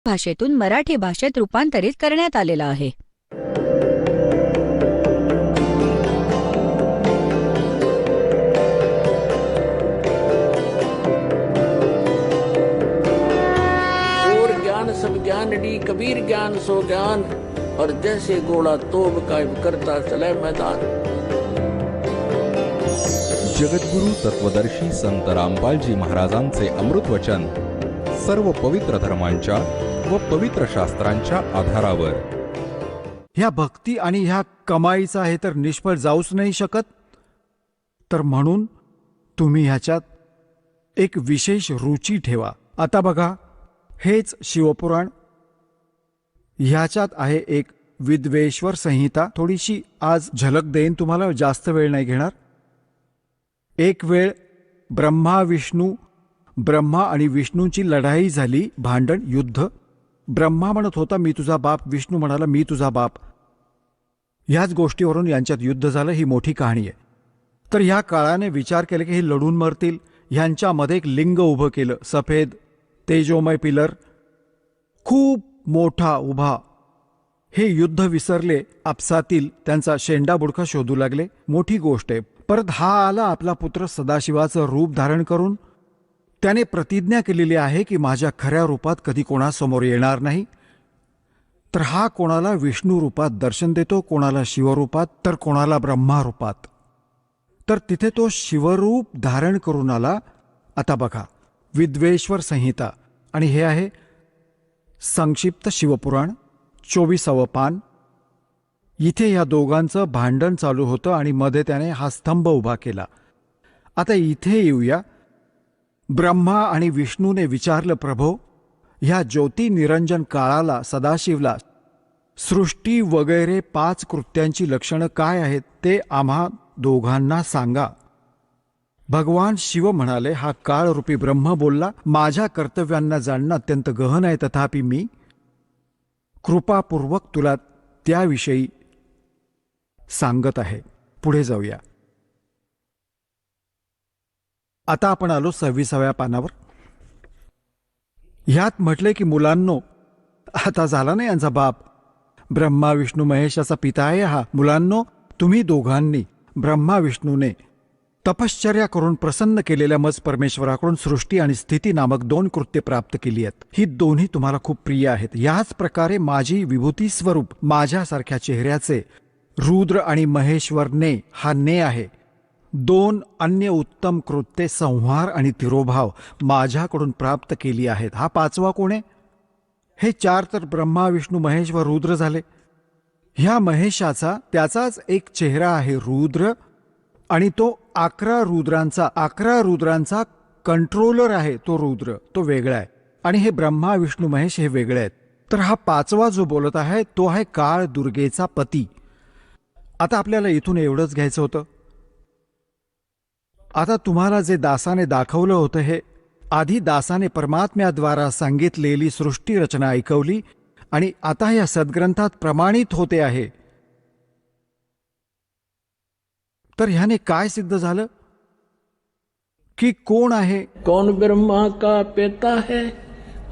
भाषेतून मराठी भाषेत रूपांतरित करण्यात आलेला आहे. और ज्ञान सब ज्ञानडी कबीर ज्ञान सो ज्ञान और जैसे घोड़ा तोब कायम करता चले मैदान. जगद्गुरु तत्वदर्शी संत रामपालजी महाराजांचे अमृत वचन सर्व पवित्र धर्मांच्या व पवित्र शास्त्रांच्या आधारावर. ह्या भक्ती आणि ह्या कमाईचा हे तर निष्फळ जाऊच नाही शकत. तर म्हणून तुम्ही ह्याच्यात एक विशेष रुची ठेवा. आता बघा, हेच शिवपुराण. ह्याच्यात आहे एक विद्वेश्वर संहिता. थोडीशी आज झलक देईन तुम्हाला, जास्त वेळ नाही घेणार. एक वेळ ब्रह्मा आणि विष्णूंची लढाई झाली, भांडण, युद्ध. ब्रह्मा म्हणत होता मी तुझा बाप, विष्णू म्हणाला मी तुझा बाप. ह्याच गोष्टीवरून यांच्यात युद्ध झालं. ही मोठी कहाणी आहे. तर ह्या काळाने विचार केला की हे लढून मरतील. ह्यांच्यामध्ये एक लिंग उभं केलं, सफेद तेजोमय पिलर खूप मोठा उभा. हे युद्ध विसरले आपसातील, त्यांचा शेंडा बुडका शोधू लागले. मोठी गोष्ट आहे. परत हा आला आपला पुत्र सदाशिवाचं रूप धारण करून. त्याने प्रतिज्ञा केलेली आहे की माझ्या खऱ्या रूपात कधी कोणासमोर येणार नाही. तर हा कोणाला विष्णू रूपात दर्शन देतो, कोणाला शिवरूपात, तर कोणाला ब्रह्मा रूपात. तर तिथे तो शिवरूप धारण करून आला. आता बघा, विद्वेश्वर संहिता आणि हे आहे संक्षिप्त शिवपुराण, 24वे पान. इथे या दोघांचं भांडण चालू होतं आणि मध्ये त्याने हा स्तंभ उभा केला. आता इथे येऊया. ब्रह्मा आणि विष्णूने विचारलं, प्रभो, ह्या ज्योती निरंजन काळाला, सदाशिवला सृष्टी वगैरे 5 कृत्यांची लक्षणं काय आहेत ते आम्हा दोघांना सांगा. भगवान शिव म्हणाले, हा काळरूपी ब्रह्म बोलला, माझ्या कर्तव्यांना जाणणं अत्यंत गहन आहे, तथापि मी कृपापूर्वक तुला त्याविषयी सांगत आहे. पुढे जाऊया. आता आपण आलो 26व्या पानावर. ह्यात म्हटले की मुलांनो, आता झाला ना यांचा बाप, ब्रह्मा विष्णू महेशाचा पिता आहे हा. मुलांनो, तुम्ही दोघांनी ब्रह्मा विष्णूने तपश्चर्या करून प्रसन्न केलेल्या मज परमेश्वराकडून सृष्टी आणि स्थिती नामक 2 कृत्य प्राप्त केली आहेत. ही दोन्ही तुम्हाला खूप प्रिय आहेत. याच प्रकारे माझी विभूती स्वरूप माझ्यासारख्या चेहऱ्याचे रुद्र आणि महेश्वरने, हा ने आहे, 2 अन्य उत्तम कृत्ये संहार आणि तिरोभाव माझ्याकडून प्राप्त केली आहेत. हा 5वा कोण आहे? हे 4 तर ब्रह्मा विष्णू महेश व रुद्र झाले. ह्या महेशाचा त्याचाच एक चेहरा आहे रुद्र, आणि तो 11 रुद्रांचा कंट्रोलर आहे. तो रुद्र, तो वेगळा आहे. आणि हे ब्रह्मा विष्णू महेश हे वेगळे आहेत. तर हा 5वा जो बोलत आहे तो आहे काळ दुर्गेचा पती. आता आपल्याला इथून एवढंच घ्यायचं होतं. आता तुम्हाला जे दासाने दाखवलं होतं, हे आधी दासाने परमात्म्याद्वारा सांगितलेली सृष्टी रचना ऐकवली आणि आता या सद्ग्रंथात प्रमाणित होते आहे. तर ह्याने काय सिद्ध झालं की कोण आहे? कौन ब्रह्मा का पिता है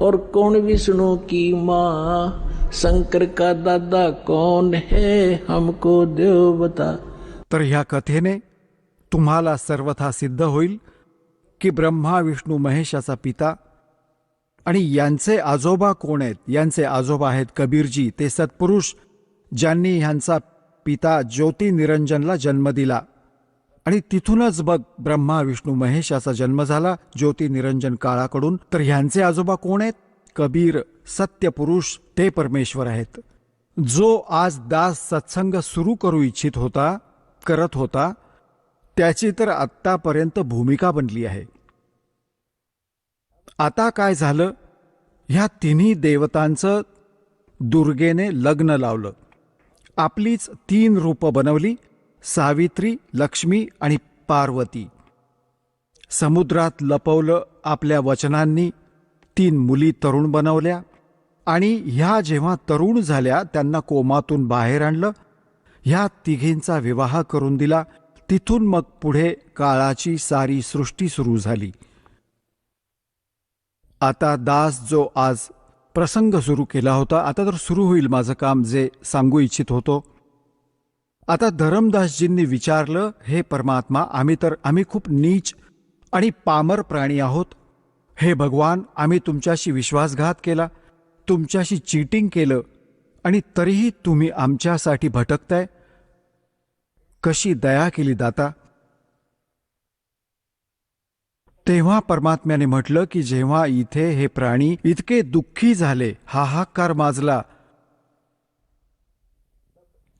और कौन विष्णु की माँ, शंकर का दादा कौन है हमको देव बता. तर ह्या कथेने तुम्हाला सर्वथा सिद्ध होईल की ब्रह्मा विष्णू महेशाचा पिता आणि यांचे आजोबा कोण आहेत. यांचे आजोबा आहेत कबीरजी, ते सत्पुरुष ज्यांनी ह्यांचा पिता ज्योती निरंजनला जन्म दिला. आणि तिथूनच बघ ब्रह्मा विष्णू महेशाचा जन्म झाला ज्योती निरंजन काळाकडून. तर ह्यांचे आजोबा कोण आहेत? कबीर, सत्यपुरुष, ते परमेश्वर आहेत. जो आज दास सत्संग सुरू करू इच्छित होता, करत होता, त्याची तर आत्तापर्यंत भूमिका बनली आहे. आता काय झालं? ह्या तिन्ही देवतांचं दुर्गेने लग्न लावलं. आपलीच 3 रूपं बनवली, सावित्री, लक्ष्मी आणि पार्वती. समुद्रात लपवलं आपल्या वचनांनी. 3 मुली तरुण बनवल्या आणि ह्या जेव्हा तरुण झाल्या त्यांना कोमातून बाहेर आणलं. ह्या तिघींचा विवाह करून दिला. तिथून मग पुढे काळाची सारी सृष्टी सुरू झाली. आता दास जो आज प्रसंग सुरू केला होता. आता तर सुरू होईल माझं काम जे सांगू इच्छित होतो. आता धरमदासजींनी विचारलं, हे परमात्मा, आम्ही खूप नीच आणि पामर प्राणी आहोत. हे भगवान, आम्ही तुमच्याशी विश्वासघात केला, तुमच्याशी चीटिंग केलं, आणि तरीही तुम्ही आमच्यासाठी भटकताय. कशी दया केली दाता. तेव्हा परमात्म्याने म्हटलं की जेव्हा इथे हे प्राणी इतके दुःखी झाले, हाहाकार माजला,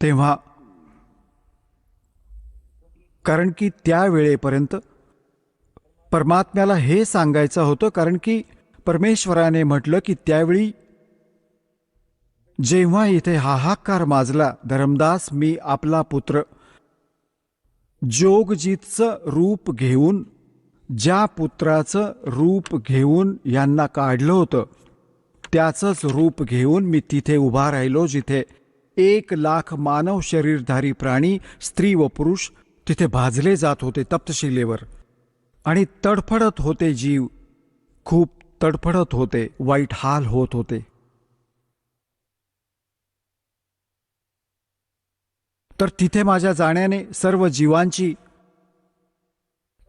तेव्हा कारण की त्या वेळेपर्यंत परमात्म्याला हे सांगायचं होतं, कारण की परमेश्वराने म्हटलं की त्यावेळी जेव्हा इथे हाहाकार माजला, धर्मदास, मी आपला पुत्र जोगजीतचं रूप घेऊन, ज्या पुत्राचं रूप घेऊन यांना काढलं होतं, त्याचंच रूप घेऊन मी तिथे उभा राहिलो जिथे 1,00,000 मानव शरीरधारी प्राणी, स्त्री व पुरुष तिथे भाजले जात होते तप्तशिलेवर, आणि तडफडत होते जीव, खूप तडफडत होते, वाईट हाल होत होते. तर तिथे माझ्या जाण्याने सर्व जीवांची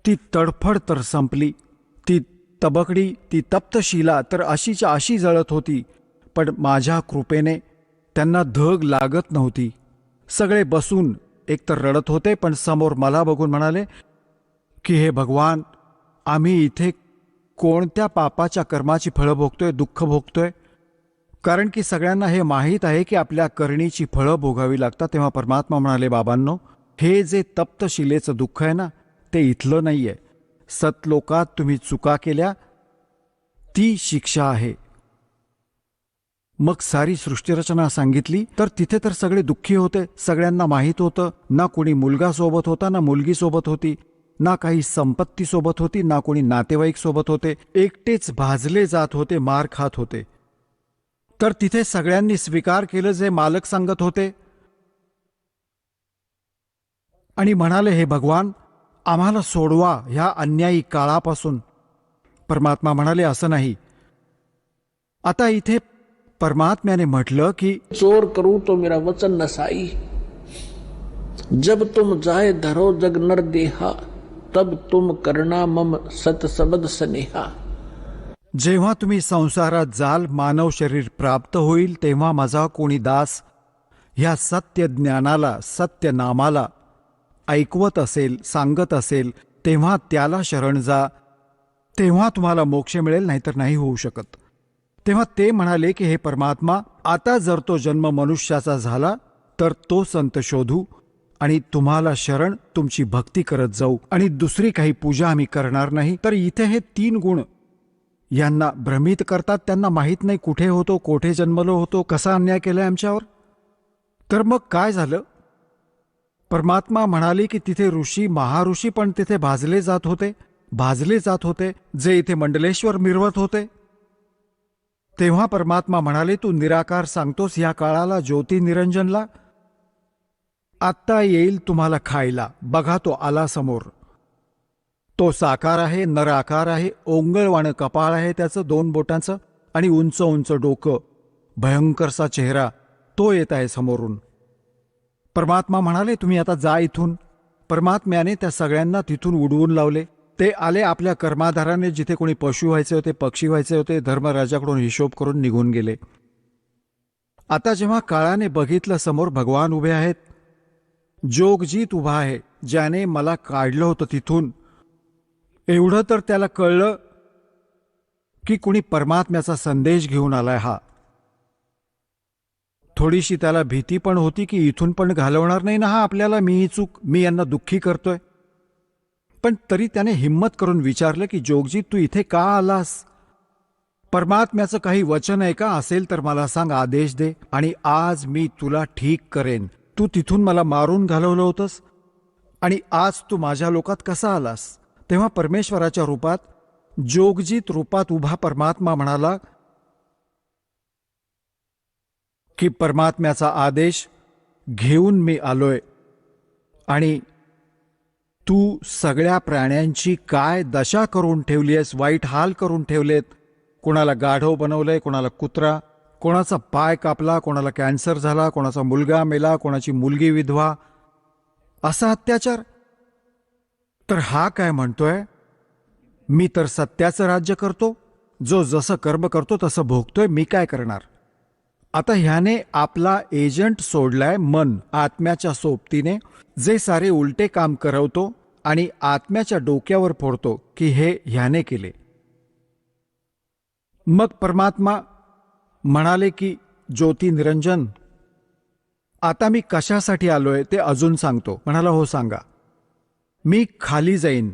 ती तडफड तर संपली. ती तबकडी, ती तप्तशिला तर अशीच्या अशी जळत होती, पण माझ्या कृपेने त्यांना धग लागत नव्हती. सगळे बसून एकतर रडत होते, पण समोर मला बघून म्हणाले की हे भगवान, आम्ही इथे कोणत्या पापाच्या कर्माची फळं भोगतोय, दुःख भोगतोय. कारण की सगळ्यांना हे माहीत आहे की आपल्या करणीची फळं भोगावी लागतात. तेव्हा परमात्मा म्हणाले, बाबांनो, हे जे तप्तशिलेचं दुःख आहे ना, ते इथलं नाही आहे. सतलोकात तुम्ही चुका केल्या, ती शिक्षा आहे. मग सारी सृष्टीरचना सांगितली, तर तिथे तर सगळे दुःखी होते. सगळ्यांना माहीत होतं, ना कोणी मुलगा सोबत होता, ना मुलगी सोबत होती, ना काही संपत्ती सोबत होती, ना कोणी नातेवाईक सोबत होते. एकटेच भाजले जात होते, मार खात होते. तर तिथे सगळ्यांनी स्वीकार केलं जे मालक सांगत होते, आणि म्हणाले, हे भगवान, आम्हाला सोडवा ह्या अन्यायी काळापासून. परमात्मा म्हणाले, असं नाही. आता इथे परमात्म्याने म्हटलं की चोर करूं तो मेरा वचन नसाई, जब तुम जाए धरो जग नर देहा, तब तुम करना मम सत सबद स्नेहा. जेव्हा तुम्ही संसारात जाल, मानव शरीर प्राप्त होईल, तेव्हा माझा कोणी दास ह्या सत्य ज्ञानाला, सत्य नामाला ऐकवत असेल, सांगत असेल, तेव्हा त्याला शरण जा, तेव्हा तुम्हाला मोक्ष मिळेल, नाहीतर नाही होऊ शकत. तेव्हा ते म्हणाले की हे परमात्मा, आता जर तो जन्म मनुष्याचा झाला तर तो संत शोधू आणि तुम्हाला शरण, तुमची भक्ती करत जाऊ, आणि दुसरी काही पूजा आम्ही करणार नाही. तर इथे हे 3 गुण यांना भ्रमित करतात. त्यांना माहीत नाही कुठे होतो, कोठे जन्मलो होतो, कसा अन्याय केलाय आमच्यावर. तर मग काय झालं? परमात्मा म्हणाले की तिथे ऋषी, महाऋषी पण तिथे भाजले जात होते, जे इथे मंडलेश्वर मिरवत होते. तेव्हा परमात्मा म्हणाले, तू निराकार सांगतोस या काळाला, ज्योती निरंजनला, आत्ता येईल तुम्हाला खायला. बघा, तो आला समोर. तो साकार आहे, नराकार आहे, ओंगळवाणं कपाळ आहे त्याचं 2 बोटांचं, आणि उंच उंच डोकं, भयंकरसा चेहरा, तो येत आहे समोरून. परमात्मा म्हणाले, तुम्ही आता जा इथून. परमात्म्याने त्या सगळ्यांना तिथून उडवून लावले. ते आले आपल्या कर्माधाराने, जिथे कोणी पशु व्हायचे होते, पक्षी व्हायचे होते, धर्मराजाकडून हिशोब करून निघून गेले. आता जेव्हा काळाने बघितलं, समोर भगवान उभे आहेत, जोगजीत उभा आहे, ज्याने मला काढलं होतं तिथून. एवढं तर त्याला कळलं की कुणी परमात्म्याचा संदेश घेऊन आलाय हा. थोडीशी त्याला भीती पण होती की इथून पण घालवणार नाही ना हा आपल्याला, मी चूक, मी यांना दुःखी करतोय. पण तरी त्याने हिम्मत करून विचारलं की जोगजीत, तू इथे का आलास? परमात्म्याचं काही वचन आहे का? असेल तर मला सांग, आदेश दे, आणि आज मी तुला ठीक करेन. तू तिथून मला मारून घालवलं होतंस, आणि आज तू माझ्या लोकात कसा आलास? तेव्हा परमेश्वराच्या रूपात, जोगजीत रूपात उभा परमात्मा म्हणाला की परमात्म्याचा आदेश घेऊन मी आलोय, आणि तू सगळ्या प्राण्यांची काय दशा करून ठेवली आहेस, वाईट हाल करून ठेवलेत, कोणाला गाढव बनवलंय, कोणाला कुत्रा, कोणाचा पाय कापला, कोणाला कॅन्सर झाला, कोणाचा मुलगा मेला, कोणाची मुलगी विधवा, असा अत्याचार. तर हा काय म्हणतोय, मी तर सत्याचं राज्य करतो, जो जसं कर्म करतो तसं भोगतोय, मी काय करणार. आता ह्याने आपला एजंट सोडलाय, मन, आत्म्याच्या सोबतीने, जे सारे उलटे काम करवतो आणि आत्म्याच्या डोक्यावर फोडतो की हे ह्याने केले. मग परमात्मा म्हणाले की ज्योती निरंजन, आता मी कशासाठी आलोय ते अजून सांगतो. म्हणाला, हो सांगा. मी खाली जाईन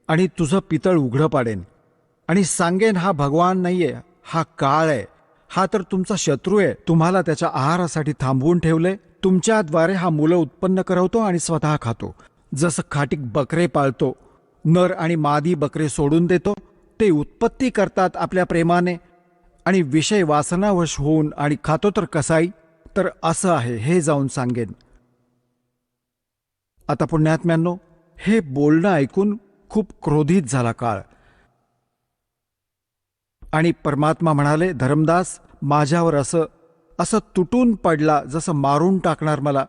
आणि तुझं पितळ उघडं पाडेन आणि सांगेन, हा भगवान नाहीये, हा काळ आहे, हा तर तुमचा शत्रू आहे, तुम्हाला त्याच्या आहारासाठी थांबवून ठेवले, तुमच्याद्वारे हा मुलं उत्पन्न करवतो आणि स्वतः खातो. जसं खाटीक बकरे पाळतो, नर आणि मादी बकरे सोडून देतो, ते उत्पत्ती करतात आपल्या प्रेमाने आणि विषय वासनावश होऊन आणि खातो तर कसाई. तर असं आहे, हे जाऊन सांगेन. आता पुण्यात्म्यांनो, हे बोलणं ऐकून खूप क्रोधित झाला काळ आणि परमात्मा म्हणाले, धर्मदास, माझ्यावर असं तुटून पडला जसं मारून टाकणार मला.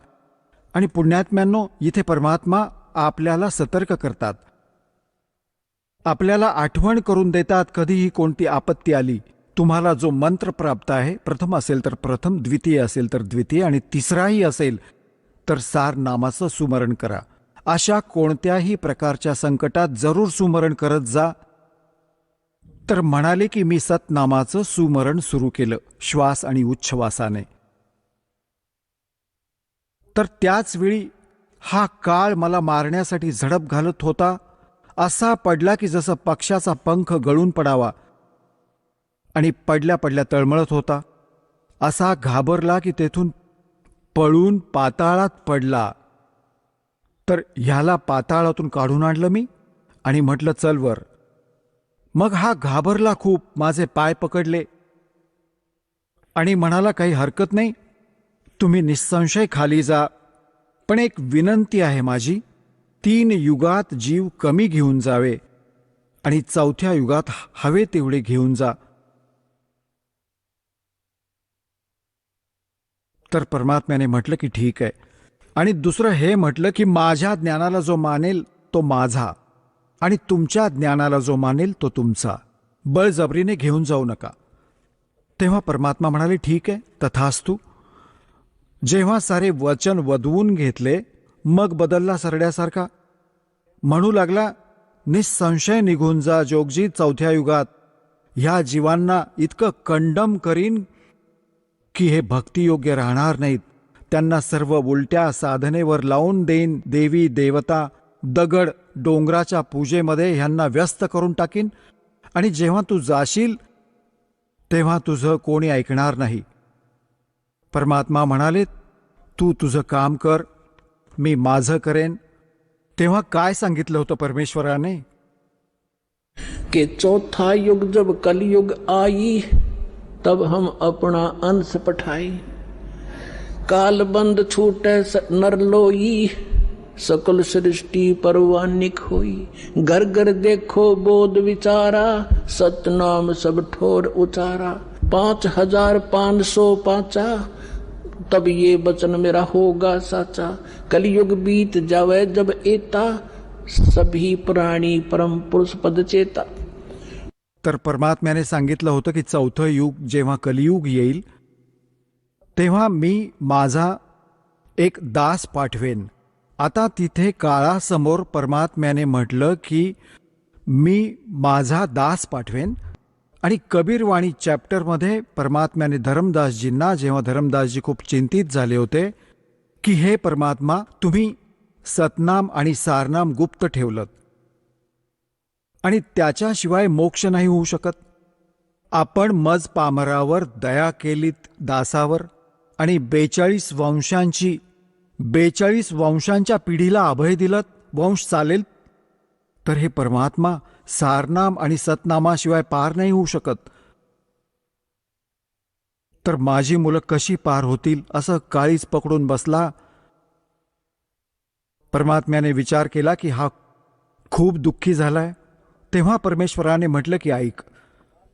आणि पुण्यात्म्यांनो, इथे परमात्मा आपल्याला सतर्क करतात, आपल्याला आठवण करून देतात, कधीही कोणती आपत्ती आली, तुम्हाला जो मंत्र प्राप्त आहे, प्रथम असेल तर प्रथम, द्वितीय असेल तर द्वितीय आणि तिसराही असेल तर सार नामाचं सुमरण करा. अशा कोणत्याही प्रकारच्या संकटात जरूर सुमरण करत जा. तर म्हणाले की मी सतनामाचं सुमरण सुरू केलं, श्वास आणि उच्छ्वासाने. तर त्याच वेळी हा काळ मला मारण्यासाठी झडप घालत होता, असा पडला की जसं पक्षाचा पंख गळून पडावा आणि पडल्या पडल्या तळमळत होता. असा घाबरला की तेथून पळून पाताळात पडला. तर ह्याला पाताळातून काढून आणलं मी आणि म्हटलं, चल वर. मग हा घाबरला खूप, माझे पाय पकडले आणि म्हणाला, काही हरकत नाही, तुम्ही निसंशय खाली जा, पण एक विनंती आहे माझी, 3 युगात जीव कमी घेऊन जावे आणि 4थ्या युगात हवे तेवढे घेऊन जा. तर परमात्म्याने म्हटलं की ठीक आहे. आणि दुसरं हे म्हटलं की माझ्या ज्ञानाला जो मानेल तो माझा आणि तुमच्या ज्ञानाला जो मानेल तो तुमचा, बळजबरीने घेऊन जाऊ नका. तेव्हा परमात्मा म्हणाले, ठीक आहे, तथास्तु. जेव्हा सारे वचन वदवून घेतले, मग बदलला सरड्यासारखा. म्हणू लागला, निसंशय निघून जा जोगजी 4थ्या युगात. ह्या जीवांना इतकं कंडम करीन की हे भक्तियोग्य राहणार नाहीत. त्यांना सर्व उलट्या साधनेवर लावून देईन. देवी देवता, दगड, डोंगराच्या पूजेमध्ये ह्यांना व्यस्त करून टाकीन आणि जेव्हा तू जाशील तेव्हा तुझं कोणी ऐकणार नाही. परमात्मा म्हणाले, तू तुझं काम कर, मी माझं करेन. तेव्हा काय सांगितलं होतं परमेश्वराने, कि चौथा युग जब कलयुग आई, तब हम अपना अंश पठाई. काल बंद छूटे नर लोई, सकल सृष्टि परवानिक होई. घर घर देखो बोध विचारा, सतनाम सब ठोर उचारा. 5505 तब ये वचन मेरा होगा साचा. कलयुग बीत जावे जब एता, सभी प्राणी परम पुरुष पद चेता. तर परमात्म्याने सांगितलं होतं की 4थं युग जेव्हा कलियुग येईल तेव्हा मी माझा एक दास पाठवेन. आता तिथे काळासमोर परमात्म्याने म्हटलं की मी माझा दास पाठवेन. आणि कबीरवाणी चॅप्टरमध्ये परमात्म्याने धर्मदासजींना, जेव्हा धर्मदासजी खूप चिंतित झाले होते की हे परमात्मा, तुम्ही सतनाम आणि सारनाम गुप्त ठेवलं आणि त्याच्याशिवाय मोक्ष नाही होऊ शकत. आपण मज पामरावर दया केलीत दासावर आणि 42 वंशांच्या पिढीला अभय दिलं, वंश चालेल. तर हे परमात्मा सारनाम आणि सतनामाशिवाय पार नाही होऊ शकत. तर माझी मुलं कशी पार होतील, असं काळीच पकडून बसला. परमात्म्याने विचार केला की हा खूप दुःखी झालाय. तेव्हा परमेश्वराने म्हटलं की ऐक,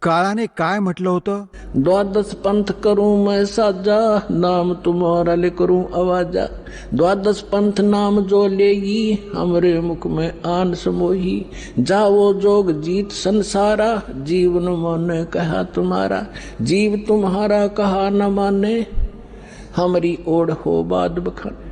काळाने काय म्हटलं होतं? द्वादश पंथ करूं मैं साजा, नाम तुम्हारा ले करूं आवाजा। द्वादश पंथ नाम जो लेगी, हमरे मुख में आन समोही। जाओ जोग जीत संसारा, जीवन माने कहा तुम्हारा। जीव तुम्हारा कहा न माने, हमारी ओढ हो बाद बखाने।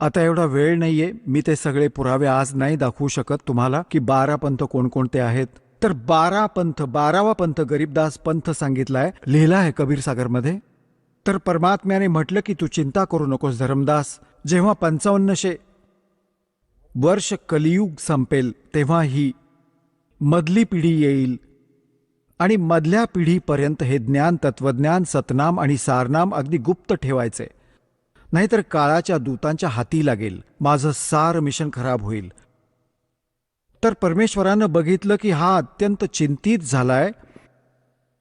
आता एवढा वेळ नाहीये, मी ते सगळे पुरावे आज नाही दाखवू शकत तुम्हाला की 12 पंथ कोणकोणते आहेत. तर 12वा पंथ गरीबदास पंथ सांगितलाय, लिहिला आहे कबीर सागरमध्ये. तर परमात्म्याने म्हटलं की तू चिंता करू नकोस धर्मदास, जेव्हा 5500 वर्ष कलियुग संपेल तेव्हा ही मधली पिढी येईल आणि मधल्या पिढीपर्यंत हे ज्ञान, तत्वज्ञान, सतनाम आणि सारनाम अगदी गुप्त ठेवायचे, नाहीतर काळाच्या दूतांच्या हाती लागेल, माझं सार मिशन खराब होईल. तर परमेश्वरानं बघितलं की हा अत्यंत चिंतित झालाय.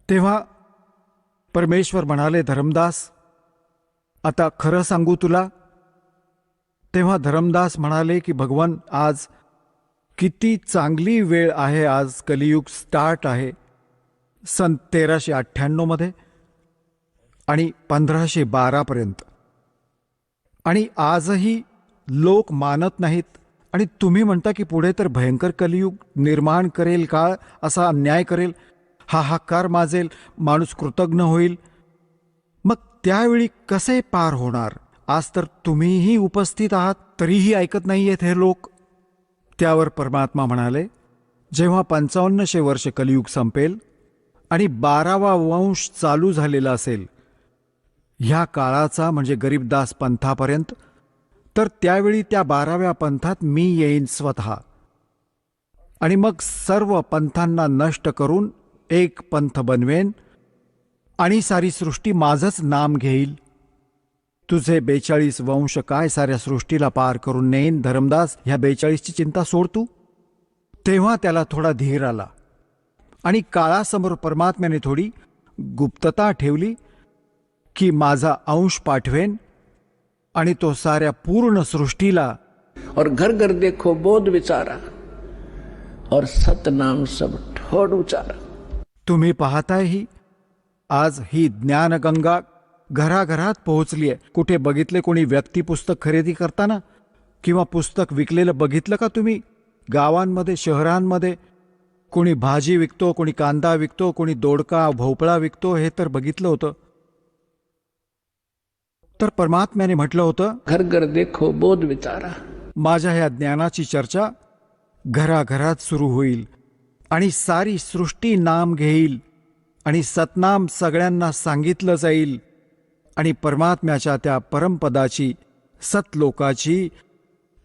तेव्हा परमेश्वर म्हणाले, धर्मदास आता खरं सांगू तुला? तेव्हा धर्मदास म्हणाले की भगवान, आज किती चांगली वेळ आहे, आज कलियुग स्टार्ट आहे सन 1398 मध्ये आणि 1512 पर्यंत, आणि आजही लोक मानत नाहीत. आणि तुम्ही म्हणता की पुढे तर भयंकर कलियुग निर्माण करेल, काळ असा अन्याय करेल, हाहाकार माजेल, माणूस कृतज्ञ होईल. मग त्यावेळी कसे पार होणार? आज तर तुम्हीही उपस्थित आहात, तरीही ऐकत नाहीयेत हे लोक. त्यावर परमात्मा म्हणाले, जेव्हा 5500 वर्ष कलियुग संपेल आणि 12वा वंश चालू झालेला असेल ह्या काळाचा, म्हणजे गरीबदास पंथापर्यंत, तर त्यावेळी त्या 12व्या पंथात मी येईन स्वतः आणि मग सर्व पंथांना नष्ट करून एक पंथ बनवेन आणि सारी सृष्टी माझंच नाम घेईल. तुझे 42 वंश काय साऱ्या सृष्टीला पार करून नेईन धर्मदास, ह्या 42ची चिंता सोड तू. तेव्हा त्याला थोडा धीर आला आणि काळासमोर परमात्म्याने थोडी गुप्तता ठेवली की माझा अंश पाठवेन आणि तो साऱ्या पूर्ण सृष्टीला. और घर घर देखो बोध विचारा, और सतनाम सब ठोड उचारा. तुम्ही पाहताय आज ही ज्ञानगंगा घराघरात पोहोचली आहे. कुठे बघितले कोणी व्यक्ती पुस्तक खरेदी करताना किंवा पुस्तक विकलेलं बघितलं का तुम्ही? गावांमध्ये, शहरांमध्ये कोणी भाजी विकतो, कोणी कांदा विकतो, कोणी दोडका भोपळा विकतो, हे तर बघितलं होतं. तर परमात्म्याने म्हटलं होतं, घर घर देखो बोध विचारा. माझ्या ह्या ज्ञानाची चर्चा घराघरात सुरू होईल आणि सारी सृष्टी नाम घेईल आणि सतनाम सगळ्यांना सांगितलं जाईल आणि परमात्म्याच्या त्या परमपदाची, सतलोकाची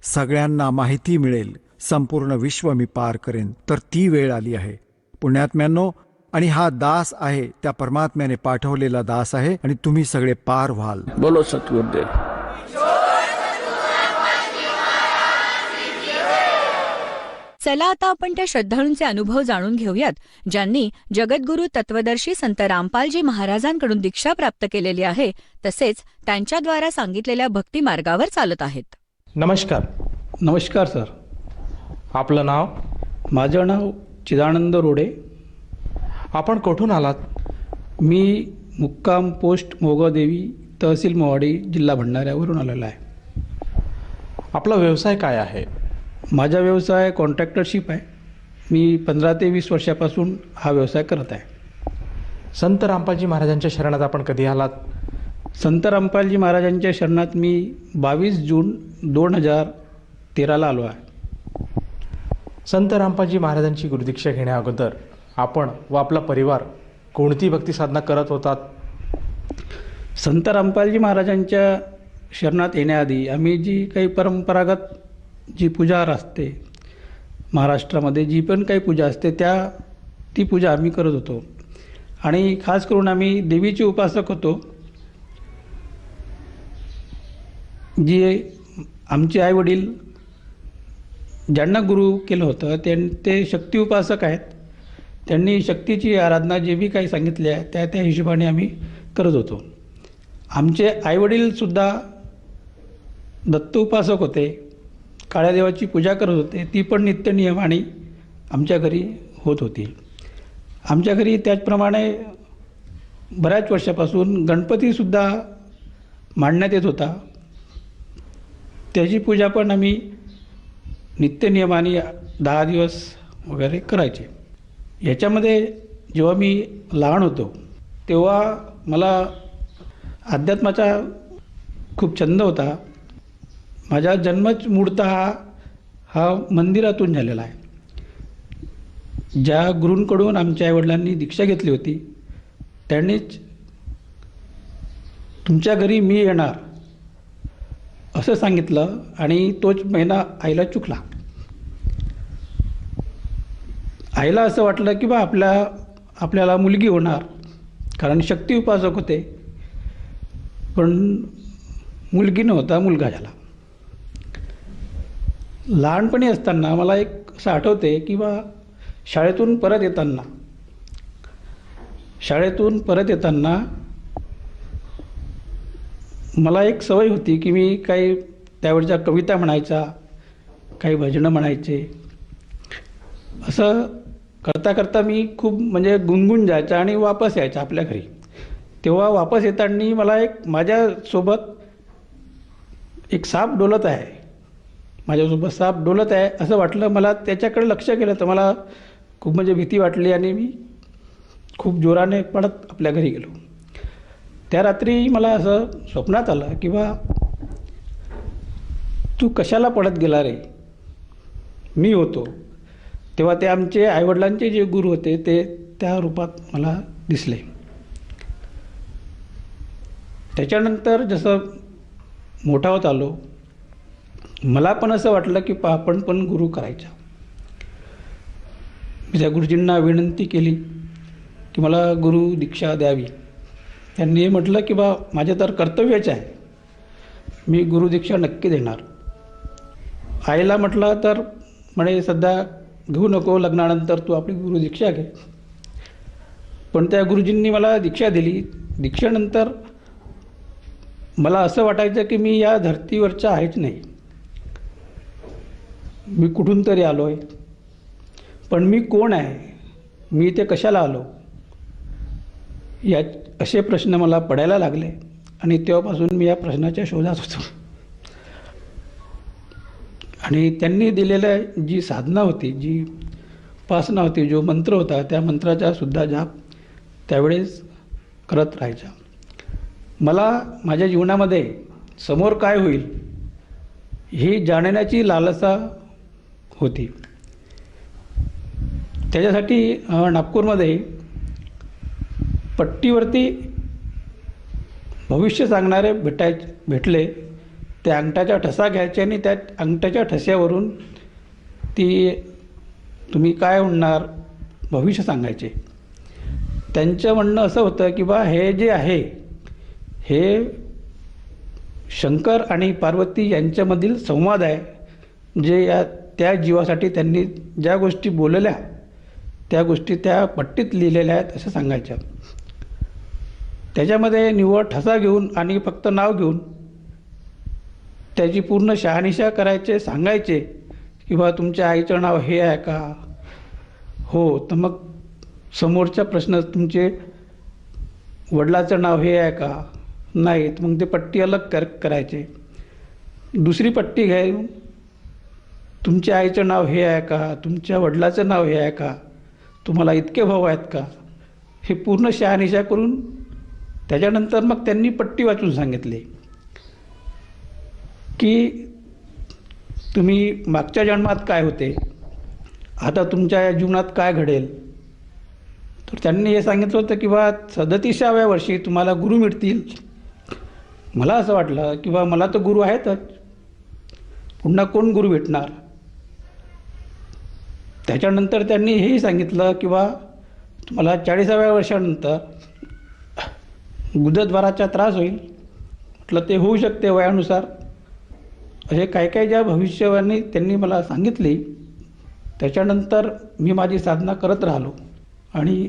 सगळ्यांना माहिती मिळेल. संपूर्ण विश्व मी पार करेन. तर ती वेळ आली आहे पुण्यात्म्यांनो, आणि हा दास आहे, त्या परमात्म्याने पाठवलेला दास आहे आणि तुम्ही सगळे पार व्हाल. बोलो सतगुरुदेव. चला आता आपण त्या श्रद्धाळूंचे अनुभव जाणून घेऊयात, ज्यांनी जगद्गुरू तत्वदर्शी संत रामपालजी महाराजांकडून दीक्षा प्राप्त केलेली आहे, तसेच त्यांच्याद्वारा सांगितलेल्या भक्ती मार्गावर चालत आहेत. नमस्कार. नमस्कार सर. आपलं नाव? माझं नाव चिदानंद रोडे. आपण कुठून आलात? मी मुक्काम पोस्ट मोगदेवी, तहसील मोवाडी, जिल्हा भंडाऱ्यावरून आलेला आहे. आपला व्यवसाय काय आहे? माझा व्यवसाय कॉन्ट्रॅक्टरशिप आहे. मी 15 ते 20 वर्षापासून हा व्यवसाय करत आहे. संत रामपालजी महाराजांच्या शरणात आपण कधी आलात? संत रामपालजी महाराजांच्या शरणात मी 22 जून 2013ला आलो आहे. संत रामपालजी महाराजांची गुरुदीक्षा घेण्या अगोदर आपण व आपला परिवार कोणती भक्ती साधना करत होतात? संत रामपालजी महाराजांच्या शरणात येण्याआधी आम्ही जी काही परंपरागत जी पूजा असते, महाराष्ट्रामध्ये जी पण काही पूजा असते ती पूजा आम्ही करत होतो. आणि खास करून आम्ही देवीचे उपासक होतो. जे आमचे आईवडील ज्यांना गुरु केलं होतं ते शक्ती उपासक आहेत. त्यांनी शक्तीची आराधना जे बी काही सांगितले आहे त्या हिशोबाने आम्ही करत होतो. आमचे आईवडीलसुद्धा दत्त उपासक होते, काळ्या देवाची पूजा करत होते. ती पण नित्यनियमाने आमच्या घरी होत होती. आमच्या घरी त्याचप्रमाणे बऱ्याच वर्षापासून गणपतीसुद्धा मांडण्यात येत होता. त्याची पूजा पण आम्ही नित्यनियमाने 10 दिवस वगैरे करायचे. याच्यामध्ये जेव्हा मी लहान होतो तेव्हा मला अध्यात्माचा खूप छंद होता. माझा जन्मच मूळतः हा मंदिरातून झालेला आहे. ज्या गुरूंकडून आमच्या आईवडिलांनी दीक्षा घेतली होती त्यांनीच तुमच्या घरी मी येणार असं सांगितलं आणि तोच महिना आईला चुकला. आईला असं वाटलं की बा आपल्याला मुलगी होणार, कारण शक्ती उपासक होते, पण मुलगी नव्हता, मुलगा झाला. लहानपणी असताना मला एक असं आठवते की बा शाळेतून परत येताना मला एक सवय होती की मी काही त्यावेळच्या कविता म्हणायचा, काही भजनं म्हणायचे. असं करता करता मी खूप म्हणजे गुणगुण जायचा आणि वापस यायचा आपल्या घरी. तेव्हा वापस येताना मला एक माझ्यासोबत एक साप डोलत आहे, माझ्यासोबत साप डोलत आहे असं वाटलं. मला त्याच्याकडे लक्ष केलं तर मला खूप म्हणजे भीती वाटली आणि मी खूप जोराने पडत आपल्या घरी गेलो. त्या रात्री मला असं स्वप्नात आलं की बा तू कशाला पडत गेला रे, मी होतो. तेव्हा ते आमचे आईवडिलांचे जे गुरु होते ते त्या रूपात मला दिसले. त्याच्यानंतर जसं मोठा होत आलो मला पण असं वाटलं की आपण पण गुरु करायचा. मी त्या गुरुजींना विनंती केली की मला गुरु दीक्षा द्यावी. त्यांनी म्हटलं की बा माझे तर कर्तव्यच आहे, मी गुरुदीक्षा नक्की देणार. आईला म्हटलं तर म्हणे सध्या घेऊ नको, लग्नानंतर तू आपली गुरुदीक्षा घे. पण त्या गुरुजींनी मला दीक्षा दिली. दीक्षेनंतर मला असं वाटायचं की मी या धर्तीवरचा आहेच नाही, मी कुठून तरी आलो आहे. पण मी कोण आहे, मी इथे कशाला आलो, या असे प्रश्न मला पडायला लागले आणि तेव्हापासून मी या प्रश्नाच्या शोधात होतो. आणि त्यांनी दिलेल्या जी साधना होती, जी उपासना होती, जो मंत्र होता, त्या मंत्राचा सुद्धा जाप त्यावेळेस करत राहायचा. मला माझ्या जीवनामध्ये समोर काय होईल ही जाणण्याची लालसा होती. त्याच्यासाठी नागपूरमध्ये पट्टीवरती भविष्य सांगणारे भेटले. त्या अंगठाचा ठसा घ्यायचे आणि त्या अंगठाच्या ठस्यावरून तुम्ही काय होणार भविष्य सांगायचे. त्यांचं म्हणणं असं होतं की बा हे जे आहे हे शंकर आणि पार्वती यांच्यामधील संवाद आहे, जे त्या जीवासाठी त्यांनी ज्या गोष्टी बोलल्या त्या गोष्टी त्या पट्टीत लिहिलेल्या आहेत असं सांगायच्या. त्याच्यामध्ये निव्वळ ठसा घेऊन आणि फक्त नाव घेऊन त्याची पूर्ण शहानिशा करायचे, सांगायचे की बा तुमच्या आईचं नाव हे आहे का, हो, तर मग समोरचा प्रश्न तुमचे वडिलाचं नाव हे आहे का, नाही, तर मग ते पट्टी अलग करायचे. दुसरी पट्टी घेऊन तुमच्या आईचं नाव हे आहे का, तुमच्या वडिलाचं नाव हे आहे का, तुम्हाला इतके भाऊ आहेत का, हे पूर्ण शहानिशा करून त्याच्यानंतर मग त्यांनी पट्टी वाचून सांगितली की तुम्ही मागच्या जन्मात काय होते, आता तुमच्या या जीवनात काय घडेल. तर त्यांनी हे सांगितलं होतं की बा 37व्या वर्षी तुम्हाला गुरु मिळतील. मला असं वाटलं की बा मला तर गुरु आहेतच, पुन्हा कोण गुरु भेटणार. त्याच्यानंतर त्यांनी हेही सांगितलं की बा तुम्हाला 40व्या वर्षानंतर गुदद्वाराचा त्रास होईल. म्हटलं ते होऊ शकते वयानुसार. असे काय काय ज्या भविष्यवाणी त्यांनी मला सांगितली. त्याच्यानंतर मी माझी साधना करत राहिलो आणि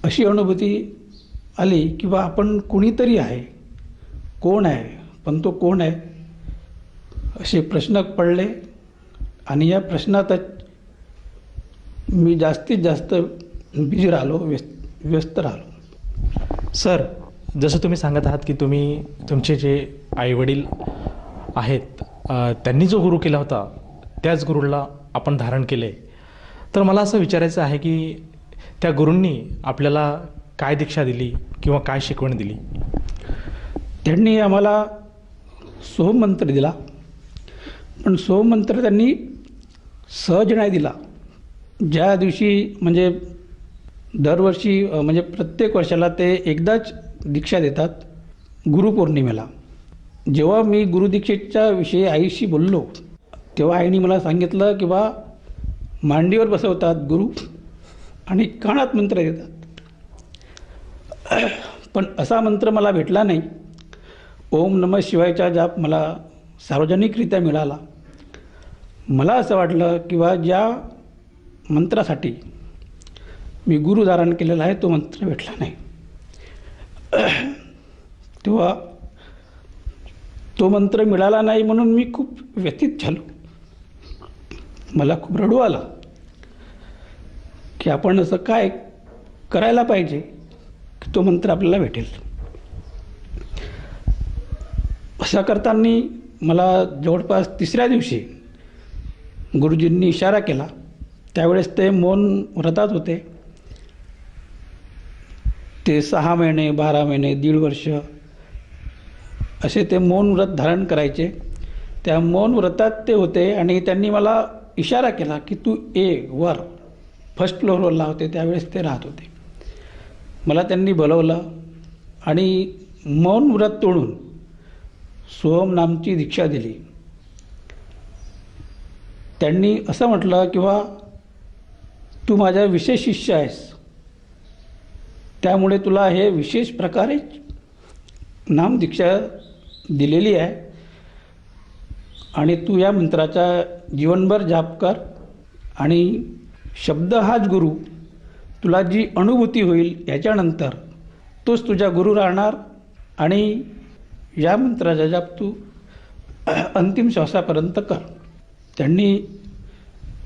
अशी अनुभूती आली की बा आपण कुणीतरी आहे, कोण आहे, पण तो कोण आहे असे प्रश्न पडले. आणि या प्रश्नातच मी जास्तीत जास्त बिझी राहिलो, व्यस्त राहिलो. सर, जसं तुम्ही सांगत आहात की तुम्ही तुमचे जे आईवडील आहेत त्यांनी जो गुरु केला होता त्याच गुरुला आपण धारण केले. तर मला असं विचारायचं आहे की त्या गुरूंनी आपल्याला काय दीक्षा दिली किंवा काय शिकवण दिली? त्यांनी आम्हाला सोहमंत्र दिला, पण सोहमंत्र त्यांनी सहज नाही दिला. ज्या दिवशी म्हणजे दरवर्षी म्हणजे प्रत्येक वर्षाला ते एकदाच दीक्षा देतात, गुरुपौर्णिमेला. जेव्हा मी गुरुदीक्षेच्या विषयी आईशी बोललो तेव्हा आईने मला सांगितलं की बा मांडीवर बसवतात गुरु आणि कानात मंत्र देतात. पण असा मंत्र मला भेटला नाही. ओम नमः शिवायचा जाप मला सार्वजनिकरित्या मिळाला. मला असं वाटलं की बा ज्या मंत्रासाठी मी गुरु धारण केलेला आहे तो मंत्र भेटला नाही. तेव्हा तो मंत्र मिळाला नाही म्हणून मी खूप व्यथित झालो. मला खूप रडू आला की आपण असं काय करायला पाहिजे की तो मंत्र आपल्याला भेटेल. अशा करताना मला जवळपास तिसऱ्या दिवशी गुरुजींनी इशारा केला. त्यावेळेस ते मौन व्रतात होते. ते 6 महिने, 12 महिने, 1.5 वर्ष असे ते मौन व्रत धारण करायचे. त्या मौन व्रतात ते होते आणि त्यांनी मला इशारा केला की तू वर फर्स्ट फ्लोअरला होते त्यावेळेस ते राहत होते. मला त्यांनी बोलवलं आणि मौन व्रत तोडून सोहम नामची दीक्षा दिली. त्यांनी असं म्हटलं किंवा तू माझा विशेष शिष्य आहेस, त्यामुळे तुला हे विशेष प्रकारे नामदीक्षा दिलेली आहे आणि तू या मंत्राचा जीवनभर जाप कर आणि शब्द हाच गुरु. तुला जी अनुभूती होईल याच्यानंतर तोच तुझा गुरु राहणार आणि या मंत्राचा जाप तू अंतिम श्वासापर्यंत कर. त्यांनी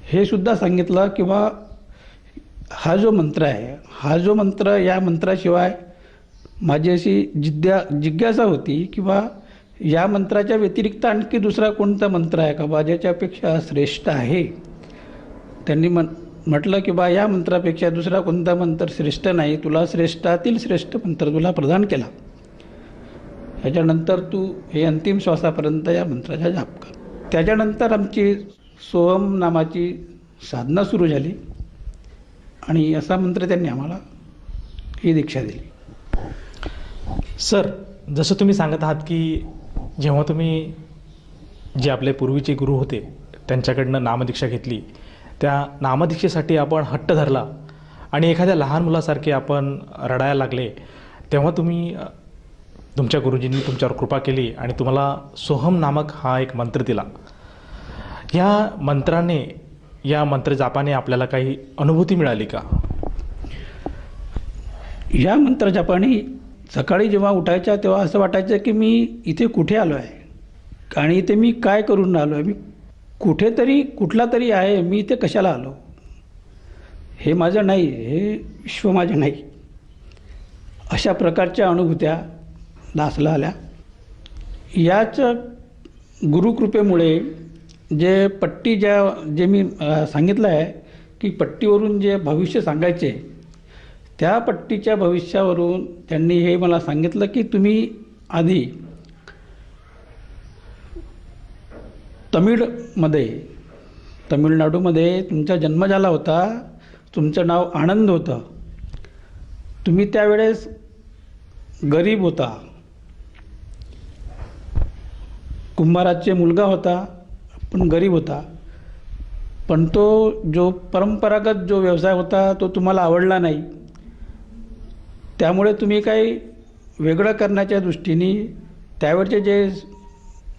हे सुद्धा सांगितलं की बा हा जो मंत्र आहे, हा जो मंत्र, या मंत्राशिवाय माझी अशी जिज्ञासा होती की बा या मंत्राच्या व्यतिरिक्त आणखी दुसरा कोणता मंत्र आहे का बा ज्याच्यापेक्षा श्रेष्ठ आहे. त्यांनी म्हटलं की बा या मंत्रापेक्षा दुसरा कोणता मंत्र श्रेष्ठ नाही, तुला श्रेष्ठातील श्रेष्ठ मंत्र तुला प्रदान केला. त्याच्यानंतर तू हे अंतिम श्वासापर्यंत या मंत्राचा जाप कर. त्याच्यानंतर आमची सोहम नामाची साधना सुरू झाली आणि असा मंत्र त्यांनी आम्हाला ही दीक्षा दिली. सर, जसं तुम्ही सांगत आहात की जेव्हा तुम्ही जे आपले पूर्वीचे गुरु होते त्यांच्याकडनं नामदीक्षा घेतली, त्या नामदीक्षेसाठी आपण हट्ट धरला आणि एखाद्या लहान मुलासारखे आपण रडायला लागले, तेव्हा तुम्ही तुमच्या गुरुजींनी तुमच्यावर कृपा केली आणि तुम्हाला सोहम नामक हा एक मंत्र दिला. या मंत्राने, या मंत्रजापाने आपल्याला काही अनुभूती मिळाली का? या मंत्रजापाने सकाळी जेव्हा उठायच्या तेव्हा असं वाटायचं की मी इथे कुठे आलो आहे आणि इथे मी काय करून आलो आहे, मी कुठेतरी कुठला तरी आहे, मी इथे कशाला आलो, हे माझं नाही, हे विश्व माझं नाही. अशा प्रकारच्या अनुभूत्या दासला आल्या. याच गुरुकृपेमुळे जे पट्टी जे मी सांगितलं आहे की पट्टीवरून जे भविष्य सांगायचे, त्या पट्टीच्या भविष्यावरून त्यांनी हे मला सांगितलं की तुम्ही आधी तमिळनाडूमध्ये तुमचा जन्म झाला होता, तुमचं नाव आनंद होतं, तुम्ही त्यावेळेस गरीब होता, कुंभाराचे मुलगा होता पण गरीब होता, पण तो जो परंपरागत जो व्यवसाय होता तो तुम्हाला आवडला नाही, त्यामुळे तुम्ही काही वेगळं करण्याच्या दृष्टीने त्यावेळचे जे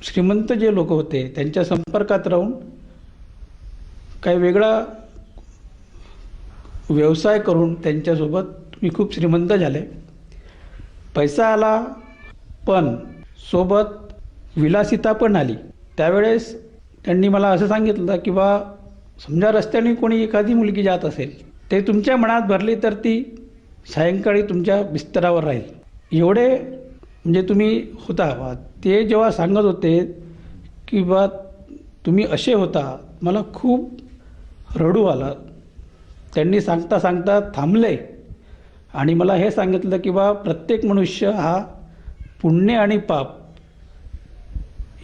श्रीमंत जे लोक होते त्यांच्या संपर्कात राहून काही वेगळा व्यवसाय करून त्यांच्यासोबत तुम्ही खूप श्रीमंत झाले, पैसा आला पण सोबत विलासिता पण आली. त्यावेळेस त्यांनी मला असं सांगितलं की बा समजा रस्त्याने कोणी एखादी मुलगी जात असेल ते तुमच्या मनात भरली तर ती सायंकाळी तुमच्या बिस्तरावर राहील. एवढे म्हणजे तुम्ही होता बा. ते जेव्हा सांगत होते की बा तुम्ही असे होता, मला खूप रडू आलं. त्यांनी सांगता सांगता थांबले आणि मला हे सांगितलं की बा प्रत्येक मनुष्य हा पुण्य आणि पाप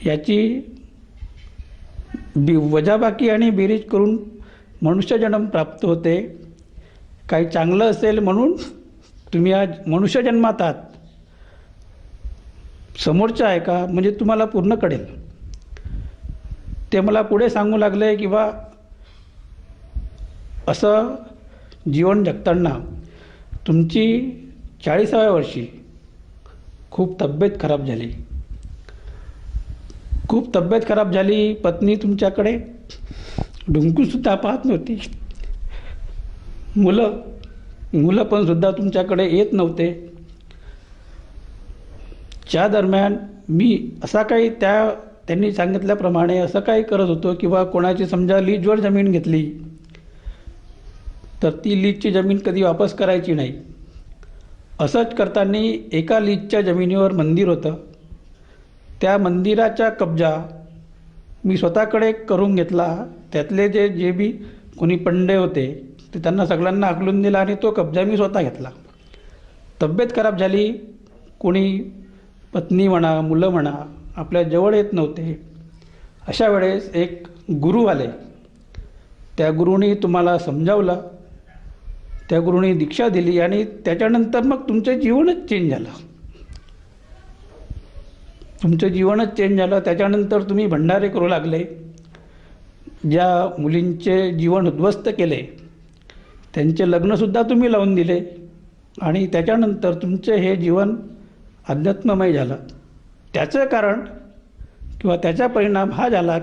याची वजाबाकी आणि बेरीज करून मनुष्यजन्म प्राप्त होते. काही चांगलं असेल म्हणून तुम्ही आज मनुष्यजन्मात आहात. समोरचं आहे का म्हणजे तुम्हाला पूर्ण कळेल. ते मला पुढे सांगू लागले की बा असं जीवन जगताना तुमची 40व्या वर्षी खूप तब्येत खराब झाली. खूप तब्येत खराब झाली. पत्नी तुमच्याकडे डुंकूसुद्धा पाहत नव्हती. मुलं पण सुद्धा तुमच्याकडे येत नव्हते. त्या दरम्यान मी असा काही त्यांनी सांगितल्याप्रमाणे असं काही करत होतो किंवा कोणाची समजा लीजवर जमीन घेतली तर ती लीजची जमीन कधी वापस करायची नाही. असंच करताना एका लीजच्या जमिनीवर मंदिर होतं. त्या मंदिराचा कब्जा मी स्वतःकडे करून घेतला. त्यातले जे बी कोणी पंडे होते ते त्यांना सगळ्यांना हाकलून दिला आणि तो कब्जा मी स्वतः घेतला. तब्येत खराब झाली. कोणी पत्नी म्हणा, मुलं म्हणा आपल्या जवळ येत नव्हते. अशा वेळेस एक गुरु आले. त्या गुरुनी तुम्हाला समजावलं. त्या गुरुनी दीक्षा दिली आणि त्याच्यानंतर मग तुमचं जीवनच चेंज झालं. तुमचं जीवनच चेंज झालं. त्याच्यानंतर तुम्ही भंडारे करू लागले. ज्या मुलींचे जीवन उद्ध्वस्त केले त्यांचे लग्नसुद्धा तुम्ही लावून दिले आणि त्याच्यानंतर तुमचे हे जीवन अध्यात्ममय झालं. त्याचं कारण किंवा त्याचा परिणाम हा झाला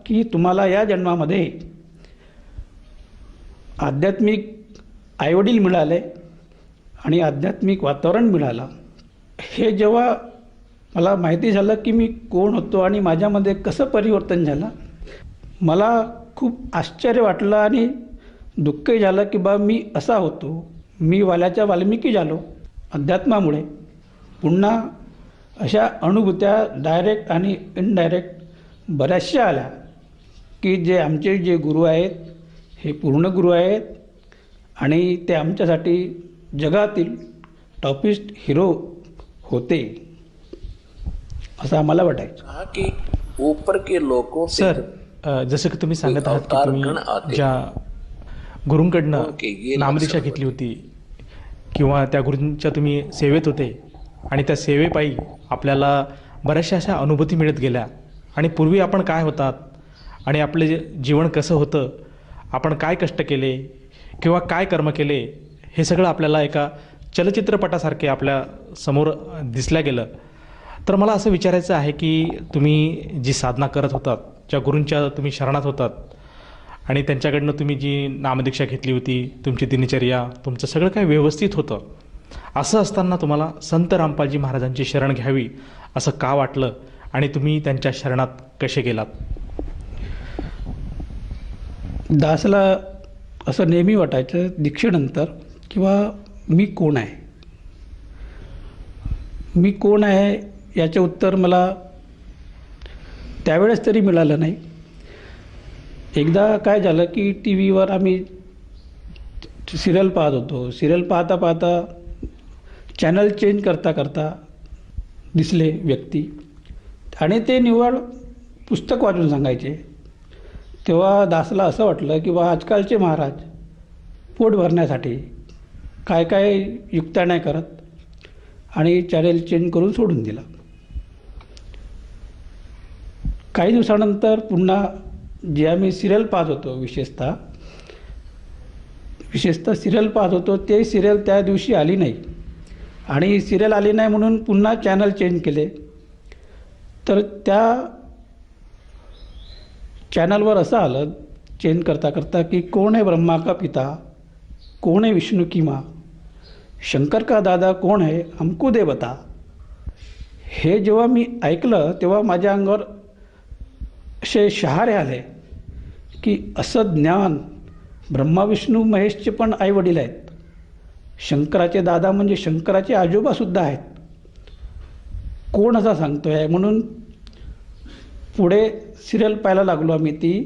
की तुम्हाला या जन्मामध्ये आध्यात्मिक आईवडील मिळाले आणि आध्यात्मिक वातावरण मिळालं. हे जेव्हा मला माहिती झालं की मी कोण होतो आणि माझ्यामध्ये कसं परिवर्तन झालं, मला खूप आश्चर्य वाटलं आणि दुःखही झालं की बा मी असा होतो. मी वाल्याच्या वाल्मिकी झालो अध्यात्मामुळे. पुन्हा अशा अनुभूत्या डायरेक्ट आणि इनडायरेक्ट बऱ्याचशा आल्या की आमचे जे गुरु आहेत हे पूर्ण गुरु आहेत आणि ते आमच्यासाठी जगातील टॉपिस्ट हिरो होते असं आम्हाला वाटायचं. कहा कि ऊपर के लोगों से सर, जसं की तुम्ही सांगत आहात की तुम्ही ज्या गुरूंकडनं नामदीक्षा घेतली होती किंवा त्या गुरूंच्या तुम्ही सेवेत होते आणि त्या सेवेपायी आपल्याला बऱ्याचशा अशा अनुभूती मिळत गेल्या आणि पूर्वी आपण काय होतात आणि आपले जीवन कसं होतं, आपण काय कष्ट केले किंवा काय कर्म केले, हे सगळं आपल्याला एका चलचित्रपटासारखे आपल्या समोर दिसल्या गेलं. तर मला असं विचारायचं आहे की तुम्ही जी साधना करत होतात, ज्या गुरूंच्या तुम्ही शरणात होतात आणि त्यांच्याकडनं तुम्ही जी नामदीक्षा घेतली होती, तुमची दिनचर्या, तुमचं सगळं काही व्यवस्थित होतं, असं असताना तुम्हाला संत रामपालजी महाराजांची शरण घ्यावी असं का वाटलं आणि तुम्ही त्यांच्या शरणात कसे गेलात? दासला असं नेहमी वाटायचं दीक्षेनंतर किंवा मी कोण आहे, मी कोण आहे याचे उत्तर मला त्यावेळेस तरी मिळालं नाही. एकदा काय झालं की टी व्हीवर आम्ही सिरियल पाहत होतो. सिरियल पाहता पाहता चॅनल चेंज करता करता दिसले व्यक्ती आणि ते निव्वळ पुस्तक वाचून सांगायचे. तेव्हा दासला असं वाटलं की बा आजकालचे महाराज पोट भरण्यासाठी काय काय युक्त्या नाही करत आणि चॅनल चेंज करून सोडून दिला. काही दिवसानंतर पुन्हा जे आम्ही सिरियल पाहत होतो, विशेषतः सिरियल पाहत होतो, ते सिरियल त्या दिवशी आली नाही आणि सिरियल आली नाही म्हणून पुन्हा चॅनल चेंज केले. तर त्या चॅनलवर असं आलं चेंज करता करता की कौन है ब्रह्मा का पिता, कौन है विष्णु की माँ, शंकर का दादा कौन है हमको दे बता. हे जेव्हा मी ऐकलं तेव्हा माझ्या अंगावर असे शहारे आले की असं ज्ञान ब्रह्मा विष्णू महेशचे पण आई वडील आहेत. शंकराचे दादा म्हणजे शंकराचे आजोबासुद्धा आहेत. कोण असा सांगतो आहे म्हणून पुढे सिरियल पाहायला लागलो आम्ही.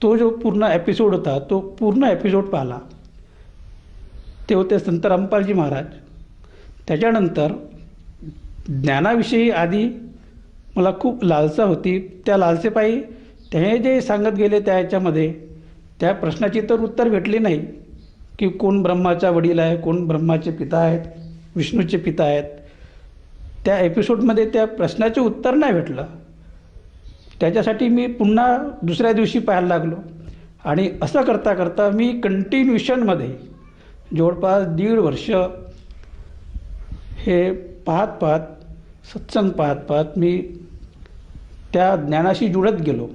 तो जो पूर्ण एपिसोड होता तो पूर्ण एपिसोड पाहिला. ते होते संत रामपालजी महाराज. त्याच्यानंतर ज्ञानाविषयी आधी मला खूप लालसा होती. त्या लालसेपायी ते जे सांगत गेले त्या ह्याच्यामध्ये त्या प्रश्नाची तर उत्तर भेटली नाही की कोण ब्रह्माचा वडील आहे, कोण ब्रह्माचे पिता आहेत, विष्णूचे पिता आहेत. त्या एपिसोडमध्ये त्या प्रश्नाचे उत्तर नाही भेटलं. त्याच्यासाठी मी पुन्हा दुसऱ्या दिवशी पाहायला लागलो आणि असं करता करता मी कंटिन्युशनमध्ये जवळपास 1.5 वर्ष हे पाहत सत्संग पाहत मी त्या ज्ञानाशी जुळत गेलो.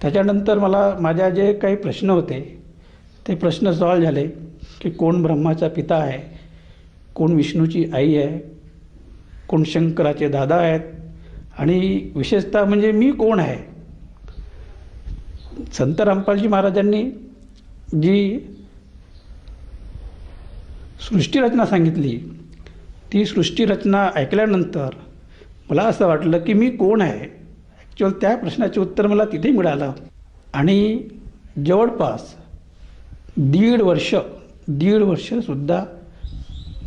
त्याच्यानंतर मला माझ्या जे काही प्रश्न होते ते प्रश्न सॉल्व झाले की कोण ब्रह्माचा पिता आहे, कोण विष्णूची आई आहे, कोण शंकराचे दादा आहेत आणि विशेषतः म्हणजे मी कोण आहे. संत रामपालजी महाराजांनी जी सृष्टीरचना सांगितली ती सृष्टीरचना ऐकल्यानंतर मला असं वाटलं की मी कोण आहे. ॲक्च्युअल त्या प्रश्नाचे उत्तर मला तिथे मिळालं आणि जवळपास 1.5 वर्षसुद्धा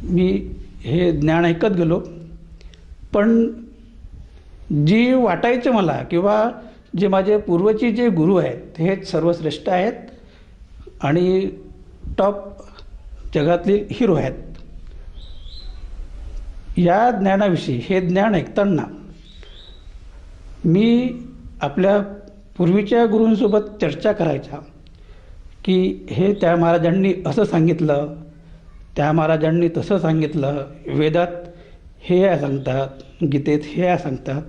मी हे ज्ञान ऐकत गेलो. पण जी वाटायचं मला किंवा जे माझे पूर्वचे जे गुरु आहेत हेच सर्वश्रेष्ठ आहेत आणि टॉप जगातले हिरो आहेत. या ज्ञानाविषयी हे ज्ञान ऐकताना मी आपल्या पूर्वीच्या गुरूंसोबत चर्चा करायचा की हे त्या महाराजांनी असं सांगितलं, त्या महाराजांनी तसं सांगितलं, वेदात हे सांगतात, गीतेत हे सांगतात.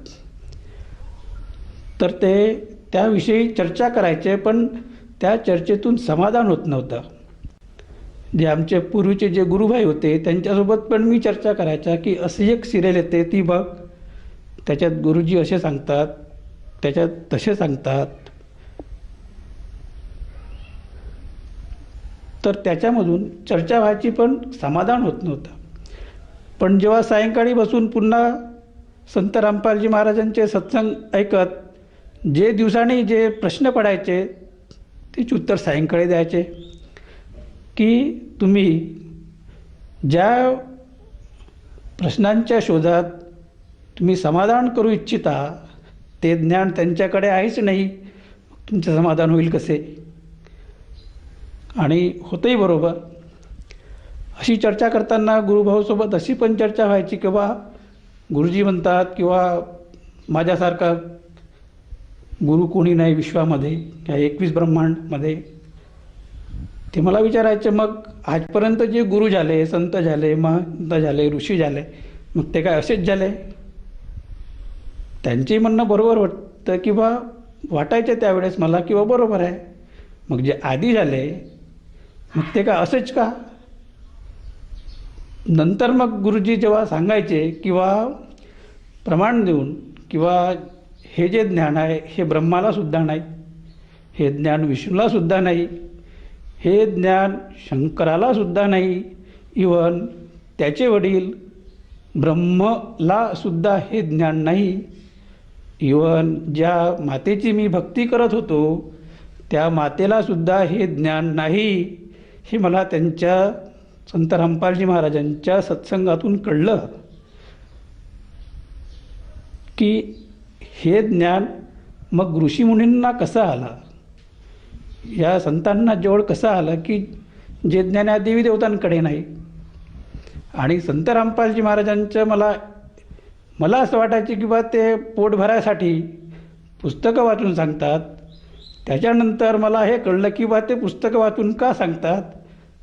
तर ते त्याविषयी चर्चा करायचे पण त्या चर्चेतून समाधान होत नव्हतं. जे आमचे पूर्वीचे जे गुरुभाई होते त्यांच्यासोबत पण मी चर्चा करायचा की अशी एक सिरियल येते ती बघ, त्याच्यात गुरुजी असे सांगतात, त्याच्यात तसे सांगतात. तर त्याच्यामधून चर्चा व्हायची पण समाधान होत नव्हतं. पण जेव्हा सायंकाळी बसून पुन्हा संत रामपालजी महाराजांचे सत्संग ऐकत जे दिवसाने जे प्रश्न पडायचे त्याचे उत्तर सायंकाळी द्यायचे की तुम्ही ज्या प्रश्नांच्या शोधात तुम्ही समाधान करू इच्छिता ते ज्ञान त्यांच्याकडे आहेच नाही, तुमचं समाधान होईल कसे. आणि होतंही बरोबर. अशी चर्चा करताना गुरुभाऊसोबत अशी पण चर्चा व्हायची किंवा गुरुजी म्हणतात किंवा माझ्यासारखा गुरु कोणी नाही विश्वामध्ये या 21 ब्रह्मांडमध्ये. ते मला विचारायचे मग आजपर्यंत जे गुरु झाले, संत झाले, महंत झाले, ऋषी झाले, मग ते काय असेच झाले. त्यांचेही म्हणणं बरोबर वाटतं किंवा वाटायचे त्यावेळेस मला किंवा बरोबर आहे. मग जे आधी झाले मग ते काय असेच का. नंतर मग गुरुजी जेव्हा सांगायचे किंवा प्रमाण देऊन किंवा हे जे ज्ञान आहे हे ब्रह्माला सुद्धा नाही, हे ज्ञान विष्णूला सुद्धा नाही, हे ज्ञान शंकराला सुद्धा नाही, इवन त्याचे वडील ब्रह्मला सुद्धा हे ज्ञान नाही, इवन ज्या मातेची मी भक्ती करत होतो त्या मातेला सुद्धा हे ज्ञान नाही. हे मला त्यांच्या संत रामपालजी महाराजांच्या सत्संगातून कळलं की हे ज्ञान मग ऋषीमुनींना कसं आलं, या संतांना जवळ कसं आलं की जे ज्ञान या देवी देवतांकडे नाही. आणि संत रामपालजी महाराजांचं मला असं वाटायचं की बा ते पोट भरायसाठी पुस्तकं वाचून सांगतात. त्याच्यानंतर मला हे कळलं की बा ते पुस्तकं वाचून का सांगतात.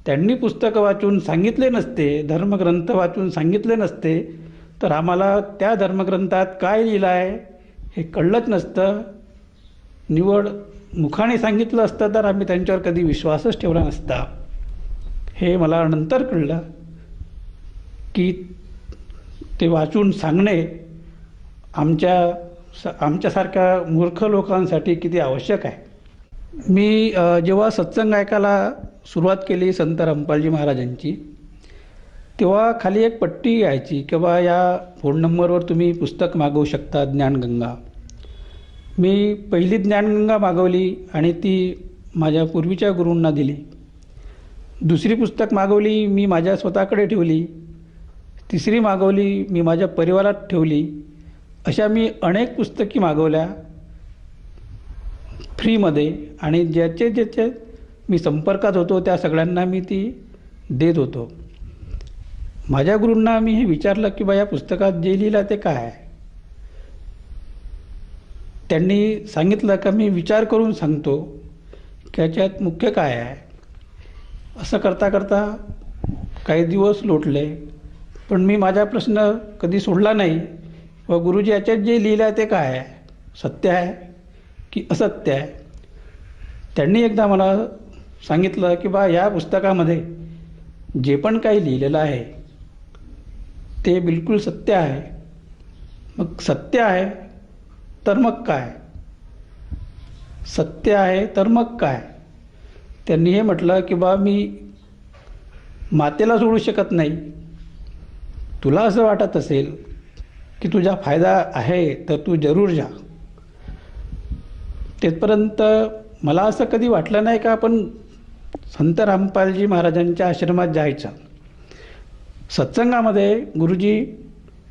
त्यांनी पुस्तकं वाचून सांगितले नसते, धर्मग्रंथ वाचून सांगितले नसते तर आम्हाला त्या धर्मग्रंथात काय लिहिलं आहे हे कळलंच नसतं. निवड मुखाने सांगितलं असतं तर आम्ही त्यांच्यावर कधी विश्वासच ठेवला नसता. हे मला नंतर कळलं की ते वाचून सांगणे आमच्यासारख्या मूर्ख लोकांसाठी किती आवश्यक आहे. मी जेव्हा सत्संग ऐकायला सुरुवात केली संत रामपालजी महाराजांची, तेव्हा खाली एक पट्टी यायची की बा या फोन नंबरवर तुम्ही पुस्तक मागवू शकता, ज्ञानगंगा. मी पहिली ज्ञानगंगा मागवली आणि ती माझ्या पूर्वीच्या गुरूंना दिली. दुसरी पुस्तक मागवली, मी माझ्या स्वतःकडे ठेवली. तिसरी मागवली, मी माझ्या परिवारात ठेवली. अशा मी अनेक पुस्तकी मागवल्या फ्रीमध्ये, आणि ज्याचे मी संपर्कात होतो त्या सगळ्यांना मी ती देत होतो. माझ्या गुरूंना मी हे विचारलं की बा या पुस्तकात जे लिहिलं ते काय आहे. त्यांनी सांगितलं का मी विचार करून सांगतो की याच्यात मुख्य काय आहे. असं करता करता काही दिवस लोटले, पण मी माझा प्रश्न कधी सोडला नाही. व गुरुजी याच्यात जे लिहिलं आहे ते काय आहे, सत्य आहे की असत्य आहे. त्यांनी एकदा मला सांगितलं की बा या पुस्तकामध्ये जे पण काही लिहिलेलं आहे ते बिलकुल सत्य आहे. मग सत्य आहे तर मग काय, सत्य आहे तर मग काय. त्यांनी हे म्हटलं की बा मी मातेला सोडू शकत नाही. तुला असं वाटत असेल की तुझा फायदा आहे तर तू जरूर जा. तेथपर्यंत मला असं कधी वाटलं नाही का आपण संत रामपालजी महाराजांच्या आश्रमात जायचं. सत्संगामध्ये गुरुजी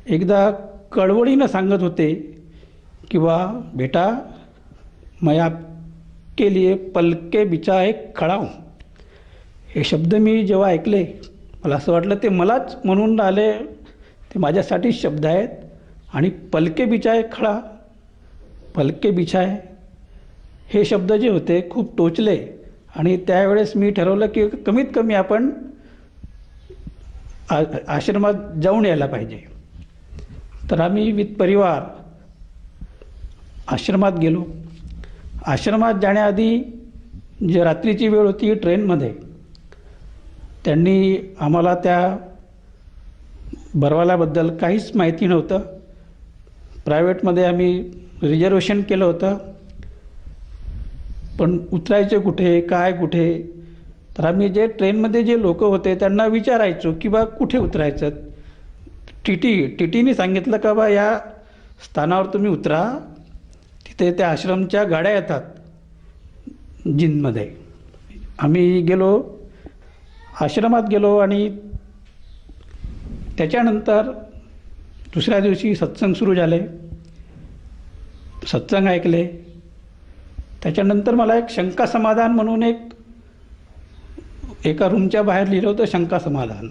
एकदा कळवळीनं सांगत होते की बा बेटा, मैं आपके लिए पलके बिछाए खडा हूं. हे शब्द मी जेव्हा ऐकले मला असं वाटलं ते मलाच म्हणून आले, ते माझ्यासाठीच शब्द आहेत. आणि पलके बिछाए खडा, पलके बिछाए हे शब्द जे होते खूप टोचले. आणि त्यावेळेस मी ठरवलं की कमीत कमी आपण आश्रमात जाऊन यायला पाहिजे. तर आम्ही विथ परिवार आश्रमात गेलो. आश्रमात जाण्याआधी जे रात्रीची वेळ होती ट्रेनमध्ये, त्यांनी आम्हाला त्या बरवाल्याबद्दल काहीच माहिती नव्हतं. प्रायव्हेटमध्ये आम्ही रिझर्वेशन केलं होतं, पण उतरायचे कुठे, काय कुठे. तर आम्ही जे ट्रेनमध्ये जे लोक होते त्यांना विचारायचो की बा कुठे उतरायचं. टीटीने सांगितलं का बा या स्थानावर तुम्ही उतरा, तिथे त्या आश्रमच्या गाड्या येतात जिनमध्ये. आम्ही गेलो, आश्रमात गेलो आणि त्याच्यानंतर दुसऱ्या दिवशी सत्संग सुरू झाले. सत्संग ऐकले. त्याच्यानंतर मला एक शंका समाधान म्हणून एका रूमच्या बाहेर लिहिलं होतं शंका समाधान.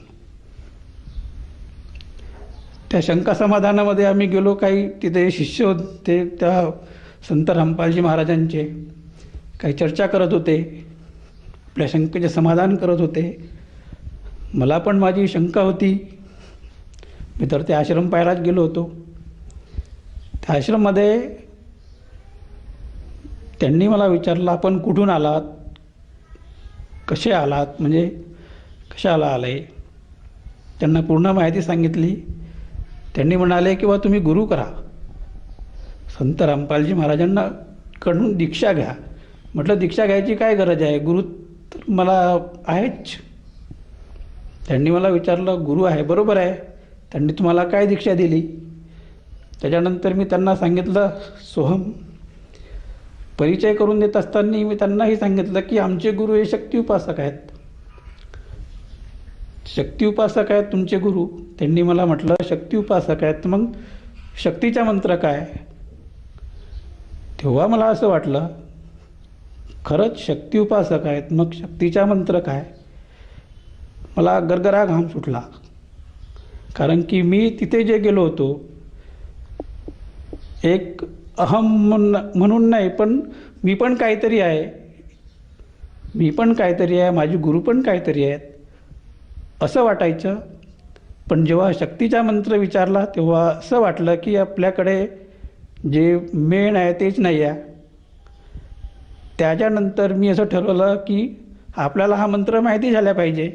त्या शंका समाधानामध्ये आम्ही गेलो. काही तिथे शिष्य होते त्या संत रामपालजी महाराजांचे, काही चर्चा करत होते, आपल्या शंकेचे समाधान करत होते. मला पण माझी शंका होती. मी तर ते आश्रम पाहायलाच गेलो होतो. त्या आश्रममध्ये त्यांनी मला विचारलं आपण कुठून आलात, कसे आलात, म्हणजे कशाला आले. त्यांना पूर्ण माहिती सांगितली. त्यांनी म्हणाले की बा तुम्ही गुरु करा, संत रामपालजी महाराजांना कडून दीक्षा घ्या. म्हटलं दीक्षा घ्यायची काय गरज आहे, गुरु तर मला आहेच. त्यांनी मला विचारलं गुरु आहे, बरोबर आहे, त्यांनी तुम्हाला काय दीक्षा दिली. त्याच्यानंतर मी त्यांना सांगितलं सोहम. परिचय करून देत असताना मी त्यांनाही सांगितलं की आमचे गुरु हे शक्ती उपासक आहेत. शक्ती उपासक आहेत तुमचे गुरु. त्यांनी मला म्हटलं शक्ती उपासक आहेत, मग शक्तीचा मंत्र काय. तेव्हा मला असं वाटलं खरंच शक्ती उपासक आहेत, मग शक्तीचा मंत्र काय. मला गरगरा घाम सुटला. कारण की मी तिथे जे गेलो होतो एक अहम म्हणून नाही, पण मी पण काहीतरी आहे, मी पण काहीतरी आहे, माझे गुरु पण काहीतरी आहेत असं वाटायचं. पण जेव्हा शक्तीचा मंत्र विचारला तेव्हा असं वाटलं की आपल्याकडे जे मेन आहे तेच नाही आहे. त्याच्यानंतर मी असं ठरवलं की आपल्याला हा मंत्र माहिती झाला पाहिजे,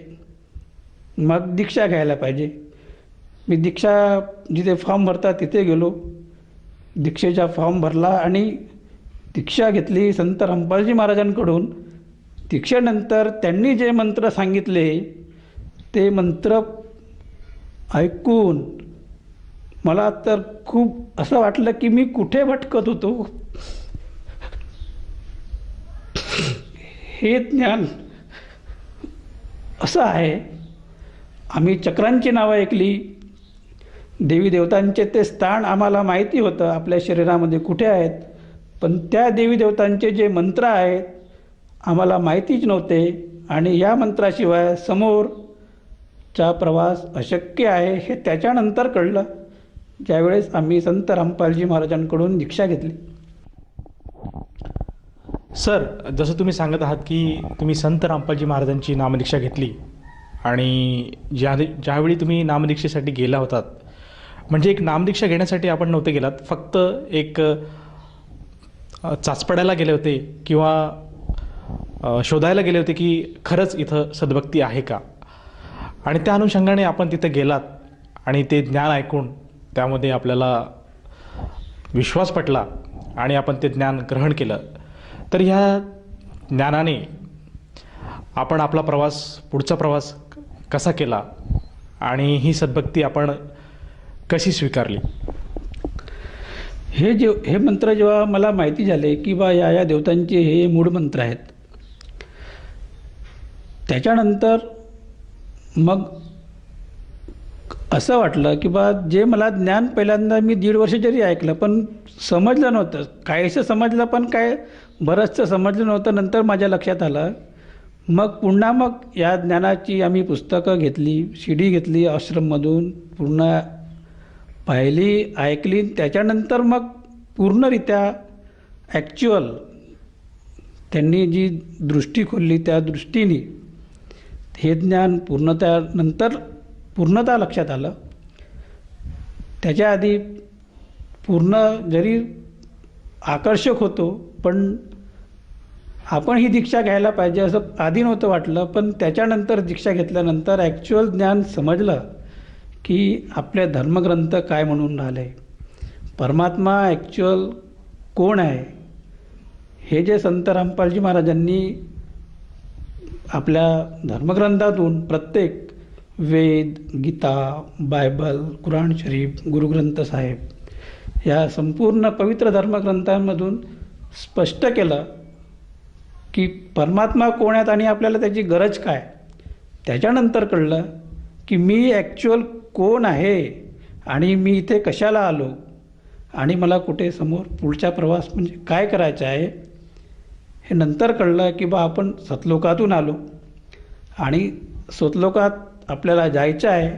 मग दीक्षा घ्यायला पाहिजे. मी दीक्षा जिथे फॉर्म भरतात तिथे गेलो, दीक्षेचा फॉर्म भरला आणि दीक्षा घेतली संत रामपालजी महाराजांकडून. दीक्षेनंतर त्यांनी जे मंत्र सांगितले ते मंत्र ऐकून मला तर खूप असं वाटलं की मी कुठे भटकत होतो. हे ज्ञान असं आहे. आम्ही चक्रांची नावं ऐकली, देवी देवतांचे ते स्थान आम्हाला माहिती होतं आपल्या शरीरामध्ये कुठे आहेत, पण त्या देवी देवतांचे जे मंत्र आहेत आम्हाला माहितीच नव्हते. आणि या मंत्राशिवाय समोरचा प्रवास अशक्य आहे हे त्याच्यानंतर कळलं, ज्यावेळेस आम्ही संत रामपालजी महाराजांकडून दीक्षा घेतली. सर, जसं तुम्ही सांगत आहात की तुम्ही संत रामपालजी महाराजांची नामदीक्षा घेतली आणि ज्यावेळी तुम्ही नामदीक्षेसाठी गेला होतात, म्हणजे एक नामदीक्षा घेण्यासाठी आपण नव्हते गेलात, फक्त एक चाचपडायला गेले होते किंवा शोधायला गेले होते की खरंच इथं सद्भक्ती आहे का, आणि त्या अनुषंगाने आपण तिथं गेलात आणि ते ज्ञान ऐकून त्यामध्ये आपल्याला विश्वास पटला आणि आपण ते ज्ञान ग्रहण केलं. तर ह्या ज्ञानाने आपण आपला पुढचा प्रवास कसा केला आणि ही सद्भक्ती आपण कशी स्वीकारली? हे मंत्र जेव्हा मला माहिती झाले की बा या देवतांचे हे मूळ मंत्र आहेत, त्याच्यानंतर मग असं वाटलं की बा जे मला ज्ञान पहिल्यांदा मी 1.5 वर्ष जरी ऐकलं पण समजलं नव्हतं. काहीसं समजलं पण काय बरंचसं समजलं नव्हतं. नंतर माझ्या लक्षात आलं. मग पुन्हा या ज्ञानाची आम्ही पुस्तकं घेतली, CD घेतली आश्रममधून, पूर्ण पाहिली, ऐकली. त्याच्यानंतर मग पूर्णरित्या ॲक्च्युअल त्यांनी जी दृष्टी खोलली त्या दृष्टीने हे ज्ञान पूर्णतः लक्षात आलं. त्याच्या आधी पूर्ण जरी आकर्षक होतो पण आपण ही दीक्षा घ्यायला पाहिजे असं आधी नव्हतं वाटलं. पण त्याच्यानंतर दीक्षा घेतल्यानंतर ॲक्च्युअल ज्ञान समजलं की आपले धर्मग्रंथ काय म्हणून राहिले, परमात्मा ॲक्च्युअल कोण आहे, हे जे संत रामपालजी महाराजांनी आपल्या धर्मग्रंथातून प्रत्येक वेद, गीता, बायबल, कुराण शरीफ, गुरुग्रंथ साहेब या संपूर्ण पवित्र धर्मग्रंथांमधून स्पष्ट केलं की परमात्मा कोण आहेत आणि आपल्याला त्याची गरज काय. त्याच्यानंतर कळलं की मी ॲक्च्युअल कोण आहे आणि मी इथे कशाला आलो आणि मला कुठे समोर पुढचा प्रवास म्हणजे काय करायचा आहे हे नंतर कळलं की बा आपण सतलोकातून आलो आणि सतलोकात आपल्याला जायचं आहे.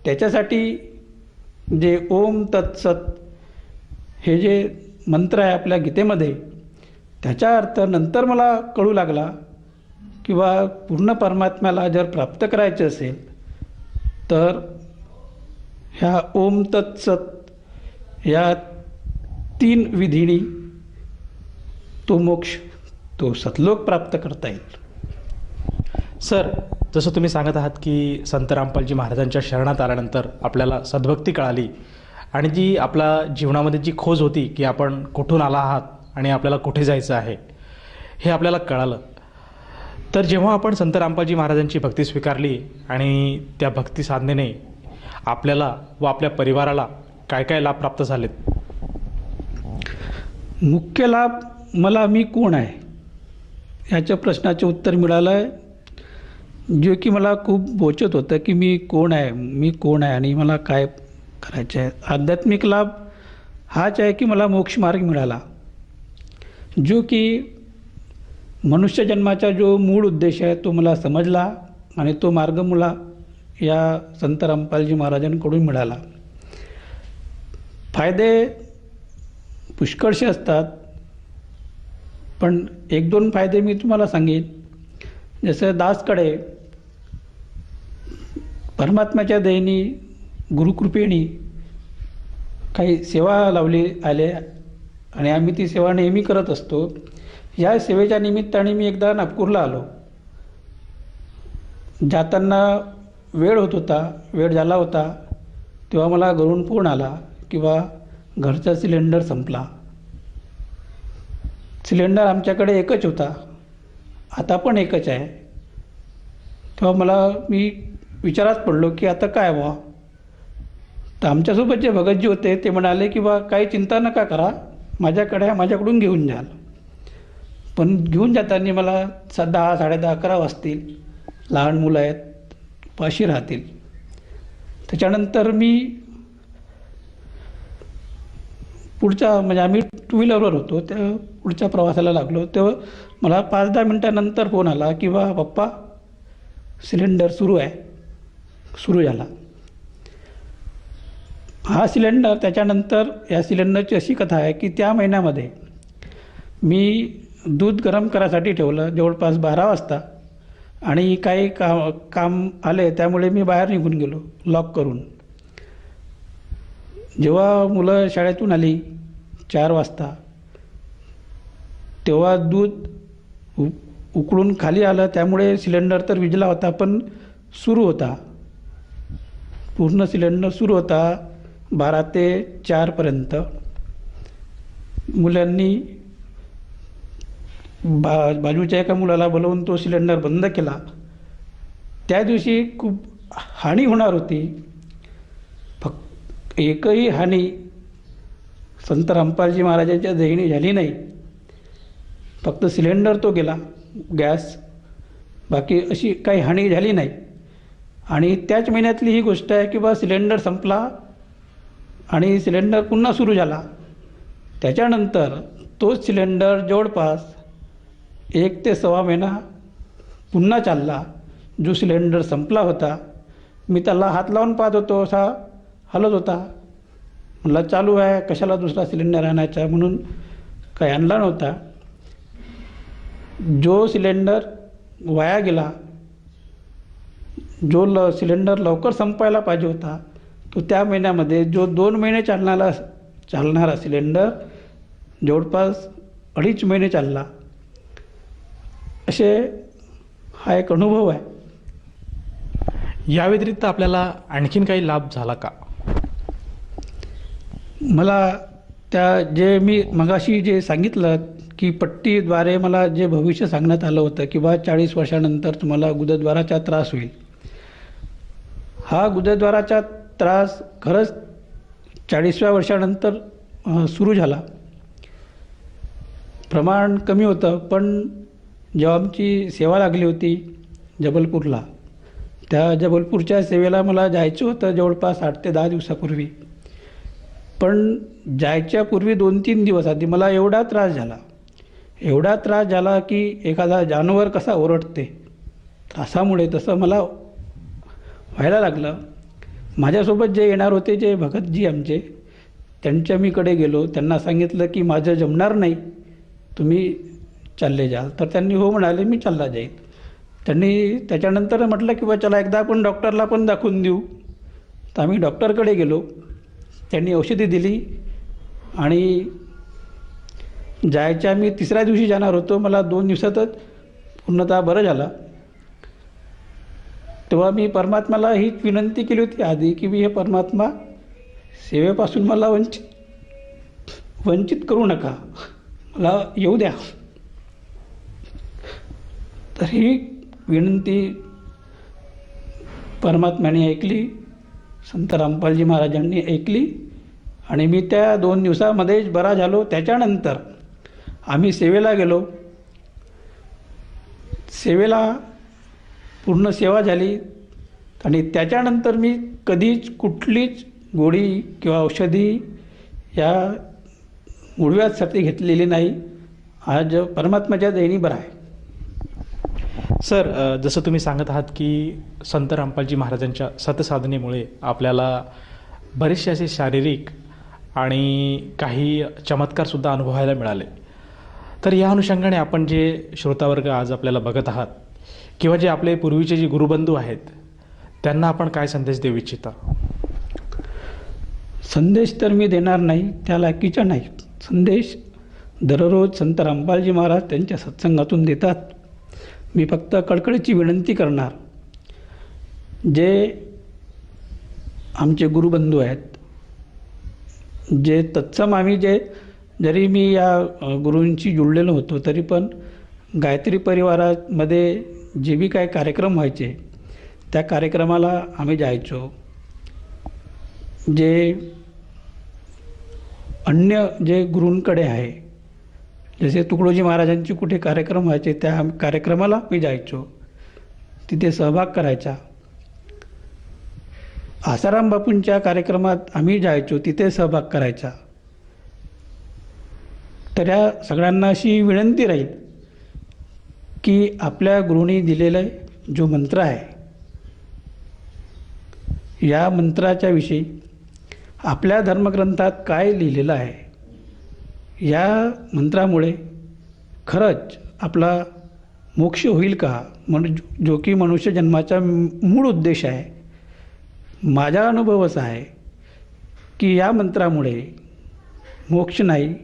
त्याच्यासाठी जे ओम तत्सत हे जे मंत्र आहे आपल्या गीतेमध्ये, त्याचा अर्थ नंतर मला कळू लागला की बा पूर्ण परमात्म्याला जर प्राप्त करायचं असेल तर ह्या ओम तत्सत या 3 विधीनी तो मोक्ष, तो सतलोक प्राप्त करता येईल. सर, जसं तुम्ही सांगत आहात की संत रामपालजी महाराजांच्या शरणात आल्यानंतर आपल्याला सद्भक्ती कळाली आणि जी आपल्या जीवनामध्ये जी खोज होती की आपण कुठून आला आहात आणि आपल्याला कुठे जायचं आहे हे आपल्याला कळालं. तर जेव्हा आपण संत रामपालजी महाराजांची भक्ती स्वीकारली आणि त्या भक्ती साधनेने आपल्याला व आपल्या परिवाराला काय काय लाभ प्राप्त झालेत? मुख्य लाभ मला मी कोण आहे ह्याच्या प्रश्नाचे उत्तर मिळालं आहे, जे की मला खूप बोचत होतं की मी कोण आहे आणि मला काय करायचं आहे. आध्यात्मिक लाभ हाच आहे की मला मोक्षमार्ग मिळाला, जो की मनुष्य जन्माचा जो मूळ उद्देश आहे तो मला समजला आणि तो मार्ग मला या संत रामपालजी महाराजांकडून मिळाला. फायदे पुष्कळसे असतात, पण 1-2 फायदे मी तुम्हाला सांगेन. जसं दासकडे परमात्म्याच्या दयेने, गुरुकृपेने काही सेवा लावली आले आणि आम्ही ती सेवा नेहमी करत असतो. या सेवेच्या निमित्ताने मी एकदा नागपूरला आलो. जाताना वेळ झाला होता, तेव्हा मला घरून फोन आला की बा घरचा सिलेंडर संपला. सिलेंडर आमच्याकडे एकच होता, आता पण एकच आहे. तेव्हा मी विचारात पडलो की आता काय व्हा. तर आमच्यासोबत जे भगतजी होते ते म्हणाले की बा काही चिंता नका करा, माझ्याकडून घेऊन जाल. पण घेऊन जाताना मला 10, 10:30 वाजतील, लहान मुलं आहेत, पाशी राहतील. त्याच्यानंतर मी म्हणजे आम्ही 2 व्हीलरवर होतो, त्या पुढच्या प्रवासाला लागलो. तेव्हा मला 5-10 मिनटानंतर फोन आला की बा पप्पा सिलेंडर सुरू झाला. हा सिलेंडर त्याच्यानंतर या सिलेंडरची अशी कथा आहे की त्या महिन्यामध्ये मी दूध गरम करायसाठी ठेवलं जवळपास 12 वाजता, आणि काही काम आले त्यामुळे मी बाहेर निघून गेलो लॉक करून. जेव्हा मुलं शाळेतून आली 4 वाजता, तेव्हा दूध उकळून खाली आलं. त्यामुळे सिलेंडर तर विझला होता, पण सुरू होता, पूर्ण सिलेंडर सुरू होता 12 ते 4पर्यंत. मुलांनी बाजूच्या एका मुलाला बोलवून तो सिलेंडर बंद केला. त्या दिवशी खूप हानी होणार होती. फक्त एकही हानी संत रामपालजी महाराजांच्या देहीने झाली नाही. फक्त सिलेंडर तो गेला, गॅस, बाकी अशी काही हानी झाली नाही. आणि त्याच महिन्यातली ही गोष्ट आहे की बा सिलेंडर संपला आणि सिलेंडर पुन्हा सुरू झाला. त्याच्यानंतर तोच सिलेंडर जवळपास 1 ते सव्वा महिना पुन्हा चालला. जो सिलेंडर संपला होता, मी त्याला हात लावून पाहत होतो, असा हलत होता. मला चालू आहे, कशाला दुसरा सिलेंडर आणायचा, म्हणून काही आणला नव्हता. जो सिलेंडर वाया गेला, जो सिलेंडर लवकर संपायला पाहिजे होता, तो त्या महिन्यामध्ये जो 2 महिने चालणारा सिलेंडर जवळपास 2.5 महिने चालला. असे हा एक अनुभव आहे. या व्यतिरिक्त आपल्याला आणखीन काही लाभ झाला का? मला जे मी मगाशी जे सांगितलं की पट्टीद्वारे मला जे भविष्य सांगण्यात आलं होतं की बा 40 वर्षानंतर तुम्हाला गुदद्वाराचा त्रास होईल. हा गुदद्वाराचा त्रास खरंच 40व्या वर्षानंतर सुरू झाला. प्रमाण कमी होतं, पण जेव्हा आमची सेवा लागली होती जबलपूरला, त्या जबलपूरच्या सेवेला मला जायचं होतं जवळपास 8 ते 10 दिवसापूर्वी. पण जायच्या पूर्वी 2-3 दिवस आधी मला एवढा त्रास झाला की एखादा जानवर कसा ओरडते त्रासामुळे, तसं मला व्हायला लागलं. माझ्यासोबत जे येणार होते, जे भगतजी आमचे, त्यांच्या मीकडे गेलो. त्यांना सांगितलं की माझं जमणार नाही, तुम्ही चालले जाल. तर त्यांनी हो म्हणाले, मी चालला जाईल. त्यांनी त्याच्यानंतर म्हटलं की बा चला एकदा आपण डॉक्टरला पण दाखवून देऊ. तर आम्ही डॉक्टरकडे गेलो. त्यांनी औषधी दिली आणि मी 3ऱ्या दिवशी जाणार होतो. मला 2 दिवसातच पूर्णतः बरं झालं. तेव्हा मी परमात्म्याला हीच विनंती केली होती आधी की मी हे परमात्मा सेवेपासून मला वंचित करू नका, मला येऊ द्या. तर ही विनंती परमात्म्याने ऐकली, संत रामपालजी महाराजांनी ऐकली आणि मी त्या 2 दिवसामध्येच बरा झालो. त्याच्यानंतर आम्ही सेवेला गेलो. सेवेला पूर्ण सेवा झाली आणि त्याच्यानंतर मी कधीच कुठलीच गोळी किंवा औषधी या मुळव्यासाठी घेतलेली नाही. आज परमात्म्याच्या देणी बरा आहे. सर, जसं तुम्ही सांगत आहात की संत रामपालजी महाराजांच्या सतसाधनेमुळे आपल्याला बरेचसे असे शारीरिक आणि काही चमत्कारसुद्धा अनुभवायला मिळाले. तर या अनुषंगाने आपण जे श्रोतावर्ग आज आपल्याला बघत आहात किंवा जे आपले पूर्वीचे जे गुरुबंधू आहेत, त्यांना आपण काय संदेश देऊ इच्छिता? संदेश तर मी देणार नाही, त्या लायकीचा नाही. संदेश दररोज संत रामपालजी महाराज त्यांच्या सत्संगातून देतात. मी फक्त कळकळीची विनंती करणार, जे आमचे गुरुबंधू आहेत, जे तत्सम आम्ही जे जरी मी या गुरूंशी जुळलेलो होतो तरी पण गायत्री परिवारामध्ये जे बी काही कार्यक्रम व्हायचे त्या कार्यक्रमाला आम्ही जायचो. जे अन्य जे गुरूंकडे आहे, जसे तुकडोजी महाराजांचे कुठे कार्यक्रम व्हायचे त्या कार्यक्रमाला मी जायचो, तिथे सहभाग करायचा. आसाराम बापूंच्या कार्यक्रमात आम्ही जायचो, तिथे सहभाग करायचा. तर या सगळ्यांना अशी विनंती राहील की आपल्या गुरूंनी दिलेला जो मंत्र आहे, या मंत्राच्या विषयी आपल्या धर्मग्रंथात काय लिहिलेलं आहे, या मंत्रामुळे खरंच आपला मोक्ष होईल का, जो की मनुष्य जन्माचा मूळ उद्देश आहे. माझा अनुभव असा आहे की या मंत्रामुळे मोक्ष नाही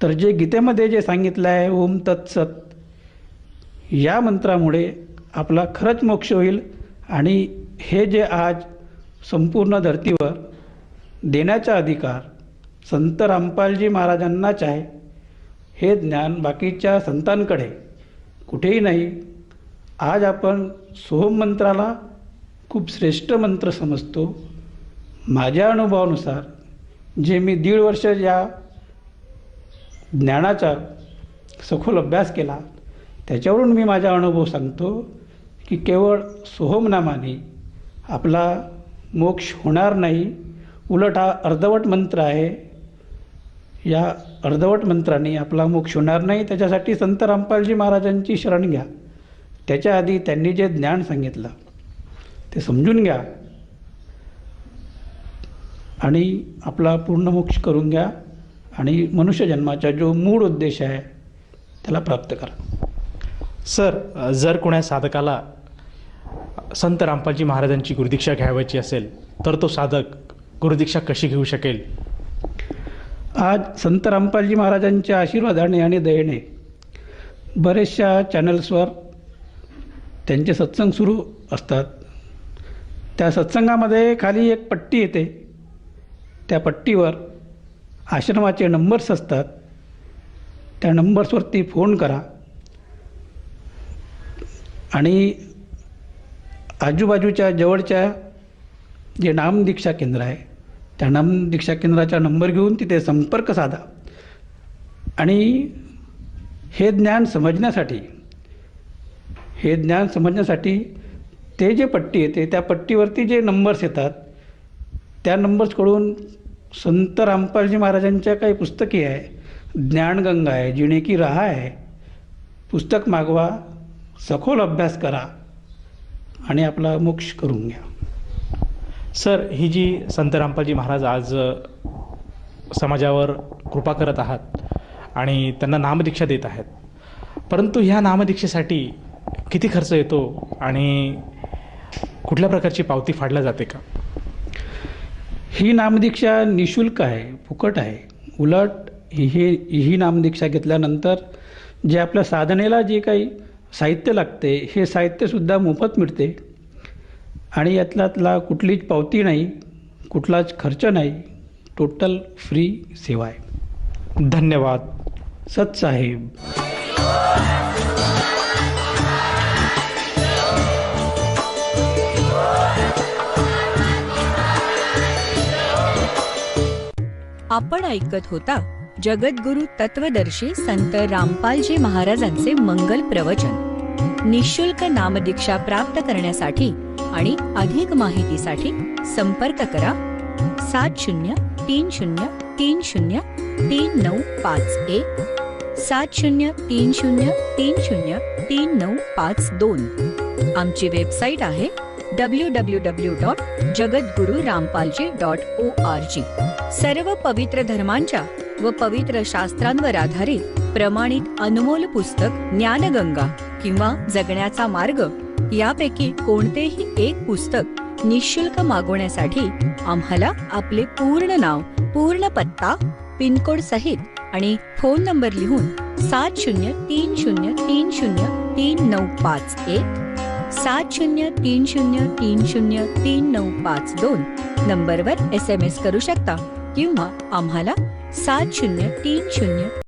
तर जे गीतेमध्ये जे सांगितलं आहे ओम तत्सत, या मंत्रामुळे आपला खरंच मोक्ष होईल. आणि हे जे आज संपूर्ण धर्तीवर देण्याचा अधिकार संत रामपालजी महाराजांनाच आहे, हे ज्ञान बाकीच्या संतांकडे कुठेही नाही. आज आपण सोहम मंत्राला खूप श्रेष्ठ मंत्र समजतो. माझ्या अनुभवानुसार जे मी 1.5 वर्ष या ज्ञानाचा सखोल अभ्यास केला त्याच्यावरून मी माझा अनुभव सांगतो की केवळ सोहम नामाने आपला मोक्ष होणार नाही, उलट हा अर्धवट मंत्र आहे. या अर्धवट मंत्राने आपला मोक्ष होणार नाही. त्याच्यासाठी संत रामपालजी महाराजांची शरण घ्या. त्याच्या आधी त्यांनी जे ज्ञान सांगितलं ते समजून घ्या आणि आपला पूर्ण मोक्ष करून घ्या आणि मनुष्य जन्माचा जो मूळ उद्देश आहे त्याला प्राप्त करा. सर, जर कोणा साधकाला संत रामपालजी महाराजांची गुरुदीक्षा घ्यावयाची असेल तर तो साधक गुरुदीक्षा कशी घेऊ शकेल? आज संत रामपालजी महाराजांच्या आशीर्वादाने आणि दयेने बरेचशा चॅनल्सवर त्यांचे सत्संग सुरू असतात. त्या सत्संगामध्ये खाली एक पट्टी येते, त्या पट्टीवर आश्रमाचे नंबर्स असतात. त्या नंबर्सवरती फोन करा आणि आजूबाजूच्या जवळच्या जे नामदीक्षा केंद्र आहे त्या नामदीक्षा केंद्राचा नंबर घेऊन तिथे संपर्क साधा. आणि हे ज्ञान समजण्यासाठी ते जे पट्टी येते त्या पट्टीवरती जे नंबर्स येतात त्या नंबर्सकडून संत रामपालजी महाराजांच्या काही पुस्तके आहे, ज्ञानगंगा आहे, जिणे की राह आहे, पुस्तक मागवा, सखोल अभ्यास करा आणि आपला मोक्ष करून घ्या. सर, ही जी संत रामपालजी महाराज आज समाजावर कृपा करत आहात आणि त्यांना नामदीक्षा देत आहेत, परंतु ह्या नामदीक्षेसाठी किती खर्च येतो आणि कुठल्या प्रकारची पावती फाडल्या जाते का? ही नामदीक्षा निशुल्क आहे, फुकट आहे. उलट ही नामदीक्षा घेतल्यानंतर जे आपल्या साधनेला जे काही साहित्य लागते हे साहित्यसुद्धा मोफत मिळते आणि यातला कुठलीच पावती नाही, कुठलाच खर्च नाही, टोटल फ्री सेवा आहे. धन्यवाद. सत साहेब. आपण ऐकत होता जगद्गुरु तत्वदर्शी संत रामपालजी महाराजांचे मंगल प्रवचन. निःशुल्क नामदीक्षा प्राप्त करण्यासाठी आणि अधिक माहितीसाठी संपर्क करा 7030303951 7030303952. आमची वेबसाईट आहे www.jagadgururampalji.org. सर्व पवित्र धर्मांच्या व पवित्र शास्त्रांवर आधारित प्रमाणित अनमोल पुस्तक ज्ञानगंगा किंवा जगण्याचा मार्ग यापैकी कोणतेही एक पुस्तक निःशुल्क मागवण्यासाठी आम्हाला आपले पूर्ण नाव, पूर्ण पत्ता, पिनकोड सहित आणि फोन नंबर लिहून 7030303951 7030303952 नंबरवर SMS करू शकता किंवा आम्हाला 7030